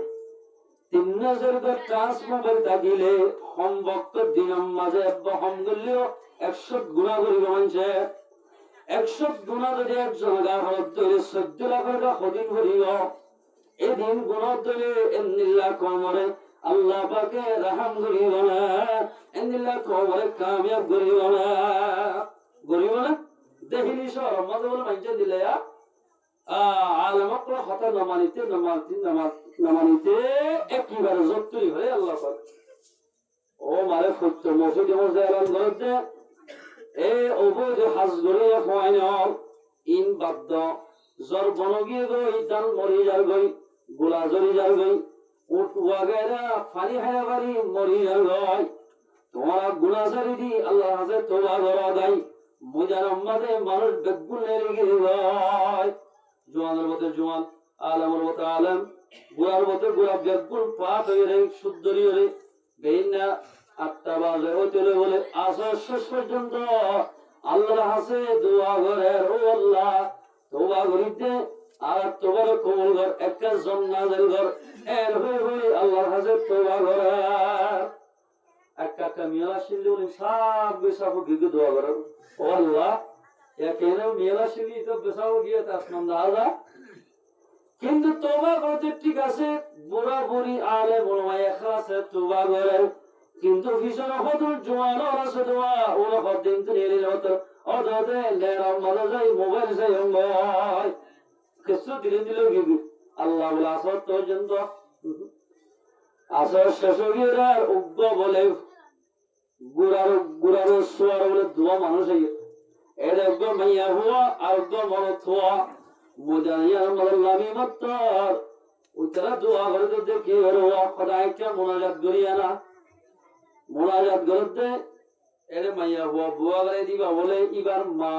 3-4 ট্রান্স মোবাইল থাকিলে হম ভক্ত দিনম মাঝে হম গলিও 100 গুণা করিব মানছে 100 গুণা যদি একজন গার হত তৈরি 14 লাখের কদিন করিব এদিন গুণা তৈরি এমনিল্লাহ কমরে আল্লাহ পাকে রহম করিব না এমনিল্লাহ কমরে কামিয়াব করিব না দেখিলি সর মজা বলে মাইজে দিলে আলমক হতা নমানিতে একেবারে জপ্তরি হয়ে আল্লাহ পাক ও মারে সত্য মসজিদে মসজিদে এলান করতে এ অবৈধ হাজ গড়িয়ে খোয়াই নল ইন বাদ্য জ্বর বনগিয়ে গই দান মরি যার গই গোলা জরি যার গই উঠ ওয়াগেরা ফানি হায়া বাড়ি মরি যার গই তোমার গুণা সারি দি আল্লাহ হাজে তোবা গড়া দাই মুজার আম্মাদে মানুষ বেগুন লেগে গই জোয়ানের মতে জোয়ান আলমের মতে আলম গুড়ার মতে গুড়া বেগুন পাপ হয়ে রে শুদ্ধরি হয়ে বেইনা আটটা বাজে হইতে বলে আসর শেষ পর্যন্ত আল্লাহর হাসে দোয়া করে ও আল্লাহ তোবা করিতে আর তোবার কবুল কর একটা জান্নাতের ঘর এর হয়ে আল্লাহর হাসে তোবা করে একটা মিলা শিলি উনি সব বেসাবো গিয়ে দোয়া করে ও আল্লাহ এখানে মিলা শিলি তো বেসাবো গিয়ে তা আসমান দাদা কিন্তু তোবা করতে ঠিক আছে বুড়া বুড়ি আলে বড়মাই এখলাসে তোবা করে কিন্তু ভীষণ হতুর জোয়ানো আছে দোয়া ওরা হদিন তো নিয়ে হতো অদতে লেরাম মারা যাই মোবাইল যাই ভাই কিছু ধীরে দিল কিন্তু আল্লাহ বলে আসর পর্যন্ত আসর শেষ গিয়ে উগ্র বলে গুড়ার সোয়ার বলে দোয়া মানুষ এটা একদম মাইয়া হওয়া আর একদম মনত হওয়া মুজাহিয়ার মাল্লামি মাত্তর উতরা দোয়া করে তো দেখি হওয়া খোদায় কে মোনাজাত করিয়া না মোনাজাত করতে এরে মাইয়া হওয়া বুয়া করে দিবা বলে ইবার মা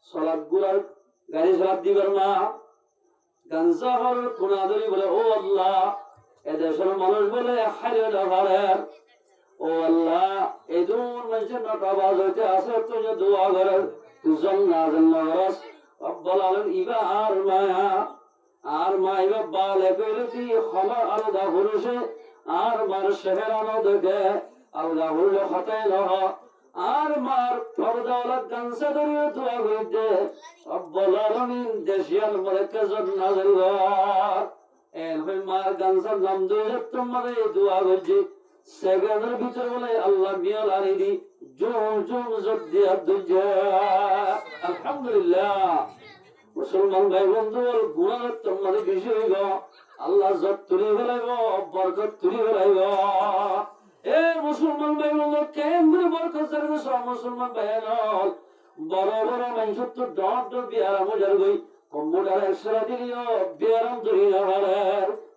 সলাদ গুড়ার গাড়ি সলাদ দিবার মা গাঞ্জা হর কোনাদরি বলে ও আল্লাহ এদেশের মানুষ বলে হারিয়ে যাবার ও আল্লাহ এই দূর মানুষের নটা বাজ হইতে আসে তো যে দোয়া করে তুজন না জন্নরস রব্বুল আলামিন ইবা আর মা ইবা বালে কইলে কি খলা আলাদা পুরুষে আর মার শেহরানো দেখে আলাদা হইল হতাই নহ আর মার পর্দাওয়ালা গানসা ধরিয়ে দোয়া করিতে রব্বুল আলামিন দেশিয়াল মরেকে জন্নাতের ঘর এর হই মার গানসার নাম ধরে তোমার দোয়া করছি সেকেন্ডের ভিতরে বলে আল্লাহ মিয়াল আরিদি জুম জুম জব দিয়া দুজা আলহামদুলিল্লাহ মুসলমান ভাই বন্ধু গুণার তোমার বেশি হইব আল্লাহ জব তুলি ফেলাইব বরকত তুলি ফেলাইব এ মুসলমান ভাই বন্ধু কেমন বরকত জানে সব মুসলমান ভাই নল বড় বড় মানুষ তো ডট ডট বিয়ারাম যার গই কম্পিউটার এক্সরা দিলিও বিয়ারাম ধরি না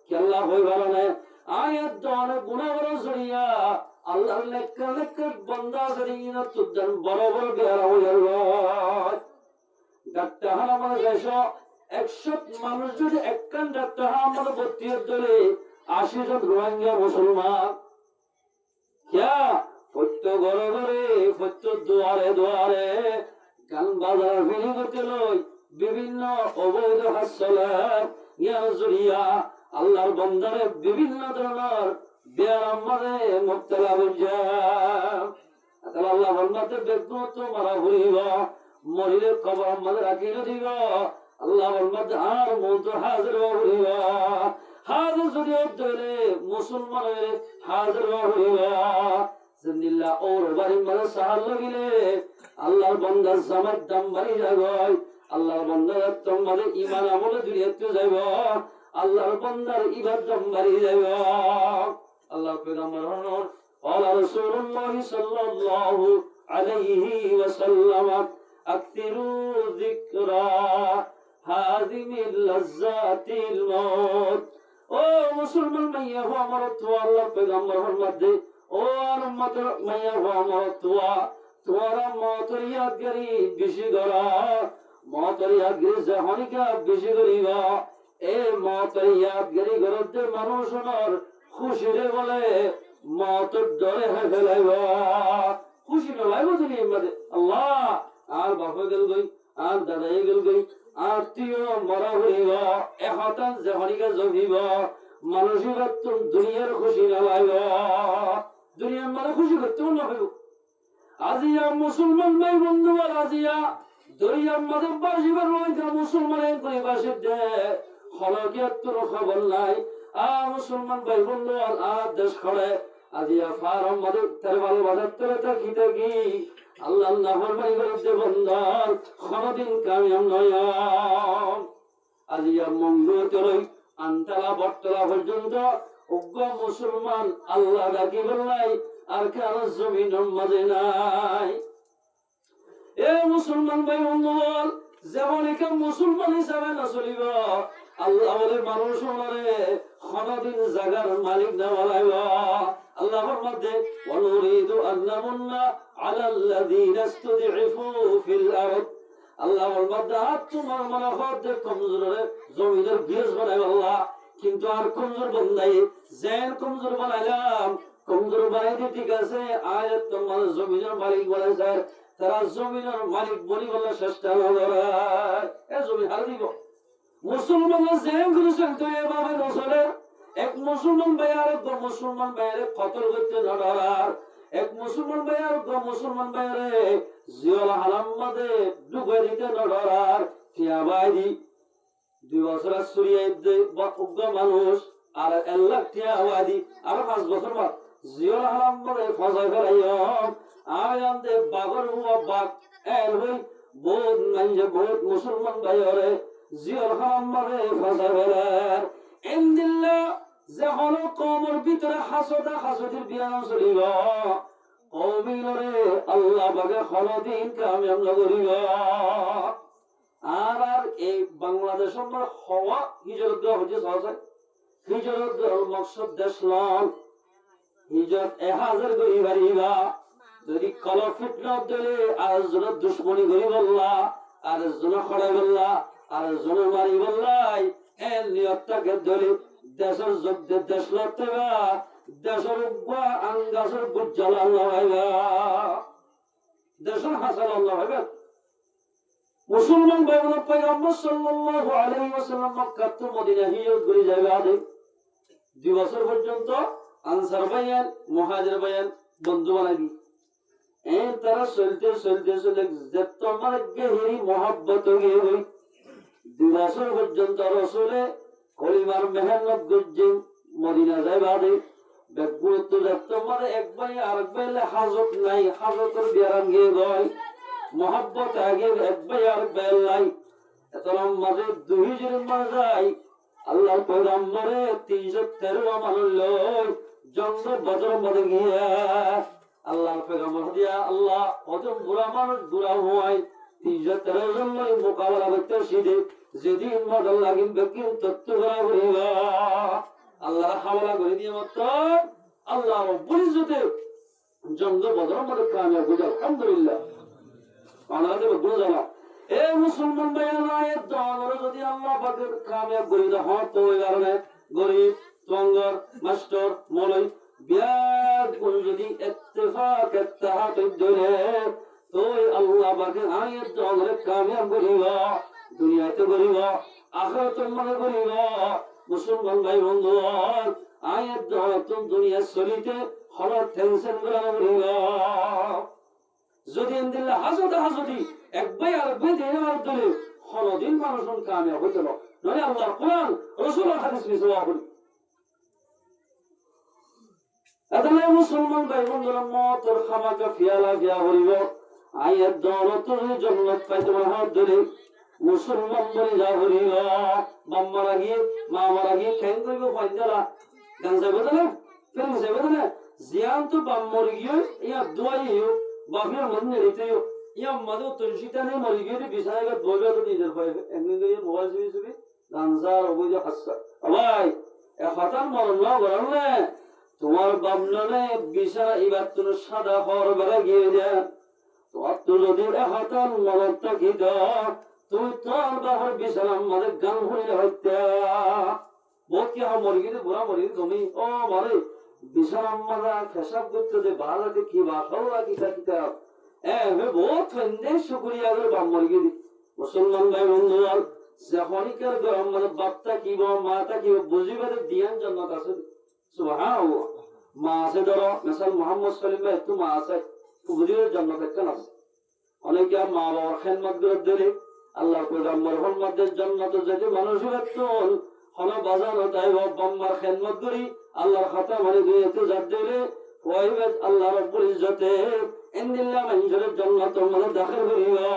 কেল্লা হই ভালো না আয়াত দনে গুণাবর জড়িয়া আল্লাহর নেককার নেককার বান্দা যদি ইনা তুদান বড় বড় বেয়ারা হয়ে যায় ডাক্তার আমার দেশ 100 মানুষ যদি একখান ডাক্তার আমার ভর্তি হলে 80 জন রোহিঙ্গা মুসলমান क्या প্রত্যেক ঘরে ঘরে প্রত্যেক দুয়ারে দুয়ারে গান বাজার ফিরি করতে লই বিভিন্ন অবৈধ হাসলাত ইয়ার জরিয়া আল্লাহর বান্দারে বিভিন্ন ধরনের বেয়ারাম মাঝে মুবতলা হয়ে যায়। তাহলে আল্লাহ বান্দাতে বেদনত মারা হইব মরিলে কবর মাঝে রাখি দিব আল্লাহ বান্দাতে আর মন তো হাজির হইব হাজির যদি ধরে মুসলমানের হাজির হইব জিন্দিল্লাহ ওর বাড়ি মাঝে সাহার লাগিলে আল্লাহর বান্দার জামাত দাম বাড়ি যাবে আল্লাহর বান্দার তোমারে ঈমান আমলে দুনিয়াতে যাইব আল্লাহর বান্দার ইবাদত দাম বাড়ি যাবে। আল্লাহর পয়গম্বর হন ওয়া রাসূলুল্লাহ সাল্লাল্লাহু আলাইহি ওয়াসাল্লাম আকসিরু যিকরা হাযিমিল লাজ্জাতিল মউত। ও মুসলমান মাইয়া হো আমার তো আল্লাহর পয়গম্বর হন মধ্যে ও আর উম্মত মাইয়া হো আমার তোরা মতের ইয়াদগারি বেশি করা মতের ইয়াদগারি জাহানিকা বেশি করিবা এ মতের ইয়াদগারি করতে মানুষের খুশিরে বলে মতের ডরে হয়ে ফেলাইব খুশি ফেলাইব তুমি মধ্যে আল্লাহ আর বাপে গেল গই আর দাদাই গেল গই আত্মীয় মরা হইব এহতান জাহানিকা জমিব মানুষের দুনিয়ার খুশি নালাইব দুনিয়ার মানে খুশি করতেও না হইব আজিয়া মুসলমান ভাই বন্ধু আর আজিয়া দরিয়ার মাঝে বাসিবার রোহিঙ্গা মুসলমানের পরিবাসে দে হলকিয়াত তোর খবর নাই মুসলমান ভাই বন্ধু আর দেশ খড়ে আজিয়া ফারম মাঝে তার ভালো বাজার তোরে থাকি থাকি আল্লাহ নাফরমানি করতে বন্ধন কোনদিন কামিয়াব নয়। আজিয়া মঙ্গল তোরই আনতালা বটতলা পর্যন্ত উগ্র মুসলমান আল্লাহ ডাকি বললাই আর কারো জমিনের মাঝে নাই। এ মুসলমান ভাই বন্ধুগণ যেমন এখান মুসলমান হিসাবে না চলিব আল্লাহ বলে মানুষ কোনদিন জাগার মালিক না বলাইব আল্লাহর মধ্যে ওয়ানুরিদু আন্নামুন্না আলাল্লাযীনা ইসতুদঈফু ফিল আরদ আল্লাহর মধ্যে তোমার মনোহর কমজোরে জমিনের বীজ বানাইব আল্লাহ কিন্তু আর কমজোর বানাই যেন কমজোর বানাইলাম কমজোর বানাইতে ঠিক আছে আয়াত তোমার জমিনের মালিক বলেছে তারা জমিনের মালিক বলি বলে চেষ্টা করে এ জমি হার দিব মুসলমানের যেন করেছেন তো এভাবে নচলে এক মুসলমান ভাই আর এক মুসলমান ভাইয়ের কতল করতে না ডরার এক মুসলমান ভাই আর এক মুসলমান ভাইয়ের জিয়াল হারাম মাঝে ডুবে দিতে না ডরার টিয়া বাইদি 2 বছর সুরিয়ায় উগ্র মানুষ আর 1 লাখ টিয়া আবাদি আর 5 বছর বাদ জিয়াল হারাম মাঝে ফসাই ফেলাইম আয়ান্দে বাগর হুয়া বাগ এল হই বহুত মানজে বহুত মুসলমান ভাইয়ের জিয়াল হারাম মাঝে ফসাই ফেলার ইনদিল্লাহ যখন কওমের ভিতরে হাসদের বিয়ান চলিব কওমিনরে আল্লাহ বাগে কোনদিন কামিয়াব নগরিব আর এই বাংলাদেশের হওয়া হিজরত হচ্ছে সহজে হিজরত মকসদ দেশলাম হিজরত 1000 করি বাড়িবা যদি কল ফিটনা দিলে আর জন দুশ্মনী করি বললা আর জন খড়ে বললা আর জন মারি বললাই এর নিয়তটাকে ধরে দেশের যুদ্ধে দেশ লড়তে বা দেশের আঙ্গাসের বুজ্জাল আল্লাহ ভাইবা দেশের হাসাল আল্লাহ ভাইবা মুসলমান ভাই বোন পয়গম্বর সাল্লাল্লাহু আলাইহি ওয়াসাল্লাম মক্কা থেকে মদিনা হিজরত করে যাবে আদে 2 বছর পর্যন্ত আনসার ভাইয়ান মুহাজির ভাইয়ান বন্ধু বানাবি তারা চলতে চলতে চলে যত মানে গেহিরি মহব্বত হয়ে গই 2 বছর পর্যন্ত রসুলে কলিমার মেহনত গুজ্জিন মদিনা যায় বাদে বেগুরত যত মানে এক ভাই আরেক ভাই হাজত নাই হাজতের বিয়ারাম গিয়ে গয় মহব্বত আগে এক ভাই আরেক ভাই লাই এতরম মাঝে 2 জন মারা যায় আল্লাহর পয়গম্বরে 313 মানুষ লই জঙ্গ বদর মধ্যে গিয়া আল্লাহর পয়গম্বর দিয়া আল্লাহ কত বুড়া মানুষ বুড়া হয় 313 জন লই মোকাবেলা করতে সিধে যেদিন মডেল লাগিন বেকিন তত্ত্ব করা করিবা আল্লাহ হাওলা করে দিয়ে মত আল্লাহ রব্বুল ইজ্জতে জঙ্গ বদর মধ্যে কামিয়াব হয়ে যায় আলহামদুলিল্লাহ আমাদের বুঝে জানা এ মুসলমান ভাইয়ের দল যদি আল্লাহ পাকের কামিয়াব করে দেয় হ্যাঁ তো ওই কারণে গরিব টঙ্গর মাস্টার মলই বিয়ার কোন যদি ইত্তেফাক ইত্তেহাদ ধরে তো আল্লাহ পাকের আয়ের দল কামিয়াব করিব দুনিয়াতে করিব আখিরাতের মধ্যে করিব মুসলমান ভাই বন্ধু আয়ের দল দুনিয়া চলিতে হঠাৎ টেনশন করা করিব যদি ইনদিল্লা হাজতি একবার আরেকবার দিয়ে আমার দলে হরদিন মানুষ কামিয়াব হইতে না নয় আল্লাহর কোরআন রাসূলের হাদিস মিশওয়া করি এতলে মুসলমান ভাই বন্ধুরা মতের খামাকা ফিয়ালা ফিয়া হইব আয়ের দৌলতের জান্নাত পাইতে হাত ধরে মুসলমান বলে যা হইব বাম্মারা গিয়ে মামারা গিয়ে ঠ্যাং করিব পাঞ্জালা গান যাবে না ফিল্ম যাবে না জিয়ান তো বাম্মর গিয়ে ইয়া দোয়াইও বাফির মনে রেতেও ইয়া মাদো তনশিতানে মরি গিয়ে বিছানায় দোয়া তো নিজের হয় এমনি গিয়ে মোবাইল ছবি গানজার অবৈধ হাসা ভাই এ খাতার মরণ না বললে তোমার বামনানে বিছানা এবার তুমি সাদা হওয়ার বেলা গিয়ে দেন তোমার তো যদি এখন মরণ থাকি তুমি তোর বাবার বিছানার মাঝে গান হইলে হইতে বহুত কি হয় মরি গিয়ে বুড়া মরি তুমি ও মারে বিছানার মাঝে ফেসাব করতে যে বাড়াতে কি বাসলা কিতা কিতা বহুত ফেন্দে শুক্রিয়া করে বাম মরি গিয়ে মুসলমান ভাই বন্ধু যখনকার গরম মানে বাপটা কিব মাটা কিব বুঝিবে দিয়ান জান্নাত আছে সুবহানাল্লাহ মা আছে ধরো মিসাল মুহাম্মদ সাল্লাল্লাহু আলাইহি ওয়াসাল্লাম মা আছে বুঝিবে জান্নাত একখান আছে অনেকে মা বাবার খেদমত করে দিলে আল্লাহ পয়গম্বর হরমতের জান্নাতে যেতে মানুষের তোল হলো বাজানো তাই বাম্মার খেদমত করি আল্লাহর খাতা মানে দুনিয়াতে যা দিলে ওয়াইবাত আল্লাহ রাব্বুল ইজ্জতে ইন্দিল্লাহ মানজুরের জান্নাতের মধ্যে দাখিল করিবা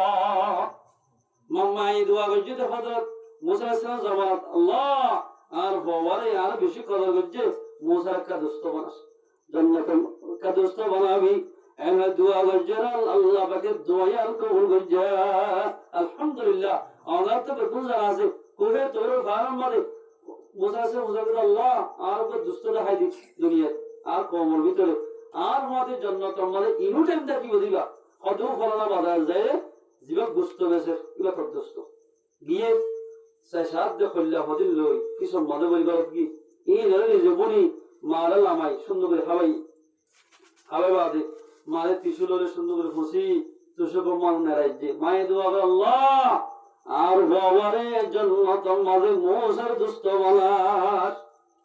মাম্মা এই দোয়া করছে হযরত মুসা আলাইহিস সালাম জামাত আল্লাহ আর বাবারে আর বেশি কদর করছে মুসার কা দোস্ত বানাস জান্নাতের কা দোস্ত বানাবি এমন দোয়া করছে আল্লাহ পাকের দোয়া আর কবুল করছে আলহামদুলিল্লাহ আমরা তো বেকুল জানা আছে কোহে তোর ফারাম মারে মুসা সে মুসা করে আল্লাহ আর কো দোস্ত দেখাই দি দুনিয়া আর কমর ভিতরে আর আমাদের জান্নাতের মধ্যে ইনু টাইম দা কি দিবা কত ফলানা বাজার যায় জীবক গুস্ত বেসে ইবা তোর দোস্ত গিয়ে সাত দে খল্লা হদিল লই কি সব মনে বলবা কি এই ধরে যে বনি মারা লামাই সুন্দর করে হাওয়াই বাদে মারে ত্রিশুলরে সুন্দর করে ফুসি তুষক মান নারাই যে মায়ে দোয়া করে আল্লাহ আর বাবারে জান্নাতের মাঝে মোসার দোস্ত বানাস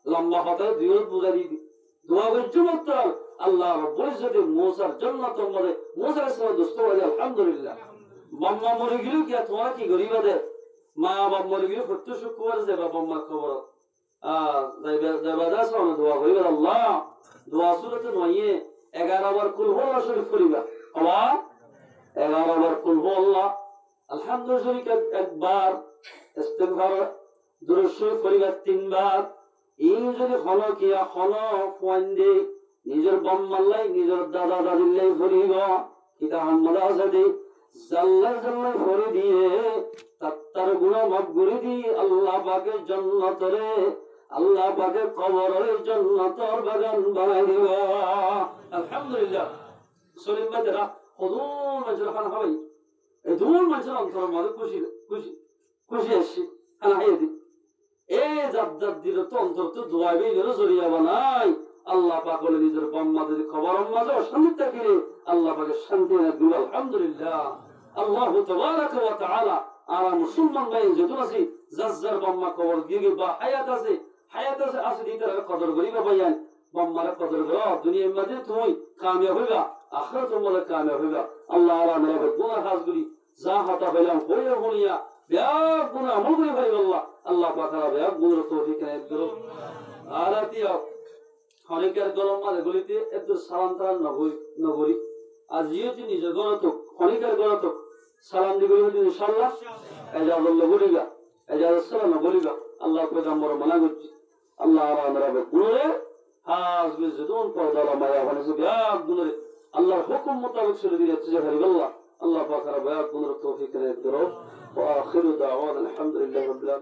লম্বা কথা দিও বুঝা দিবি দোয়া করছো মাত্র আল্লাহ রাব্বুল ইজ্জতে মোসার জান্নাতের মাঝে মোসার সাথে দোস্ত বানাই আলহামদুলিল্লাহ বাম্মা মরে গেল কি তোমার কি গরিবা দে মা বাপ মরে গেল প্রত্যেক শুক্রবার যাবা বাম্মার খবর যাইবা দাস দোয়া করিবা আল্লাহ দোয়া সুরতে নয় 11 বার কুল হুয়া শরীফ করিবা আল্লাহ 11 বার কুল হুয়া আল্লাহ আলহামদুলিল্লাহ একবার ইস্তিগফার দুরূদ শরীফ করিবা 3 বার এই যদি হলো কিয়া হলো পয়েন্টে নিজের বাম্মাল্লাই নিজের দাদা দাদিল্লাই করিবা কিতা হামদা আছে জাল্লা জাল্লা করে দিয়ে তার গুনাহ মাফ করে দি আল্লাহ পাকের জান্নাতরে আল্লাহ পাকের কবরের জান্নাতের বাগান বানাই দিবা আলহামদুলিল্লাহ সলিম বাদরা হুজুর মাজরা খান হাই এই দুল মাজরা অন্তর মধ্যে খুশি আসি খানা হাই দি এই জাদ্দাত দিল তো অন্তর তো দোয়াবে গেল জরিয়া বানাই আল্লাহ পাক বলে নিজের বাম্মাদের খবরের মাঝে শান্তি থাকিলে আল্লাহ পাকের শান্তি না দিল আলহামদুলিল্লাহ আল্লাহ তাবারাকা ওয়া তাআলা আর মুসলমান ভাই যত আছে জাজ্জার বাম্মা কবর দিয়ে বা হায়াত আছে আছে দিতে কদর করিবা ভাইয়ান বাম্মার কদর করো দুনিয়ার মধ্যে তুমি কামিয়াব হইবা আখিরাতের মধ্যে কামিয়াব হইবা আল্লাহ আমরা গুনাহ হাজগুলি যা হাতা হইলাম কইরা বলিয়া বেয়াক গুনাহ আমল করে ভাই আল্লাহ পাক বেয়াক গুনাহ তৌফিক এনে দিও আরাতিয়া অনেকের গরম মাঝে গলিতে একটু সালাম তালাম নগরী আজ ইয়েছি নিজের গণত অনেকের গণত সালাম দিবে ইনশাআল্লাহ এজাজুল্লাহ বলিবা এজাজুসসালাম বলিবা আল্লাহ পয়গম্বর মানা করছি আল্লাহ আমরা গুণরে হাজ বিজদুন পরদালা মায়া বানাসে বিয়াক গুণরে আল্লাহর হুকুম মোতাবেক চলে দিয়ে যাচ্ছে আল্লাহ পাক আর বিয়াক গুণরে তৌফিক এনে দিও ওয়া আখিরু দাওয়ানা আলহামদুলিল্লাহি রাব্বিল আলামিন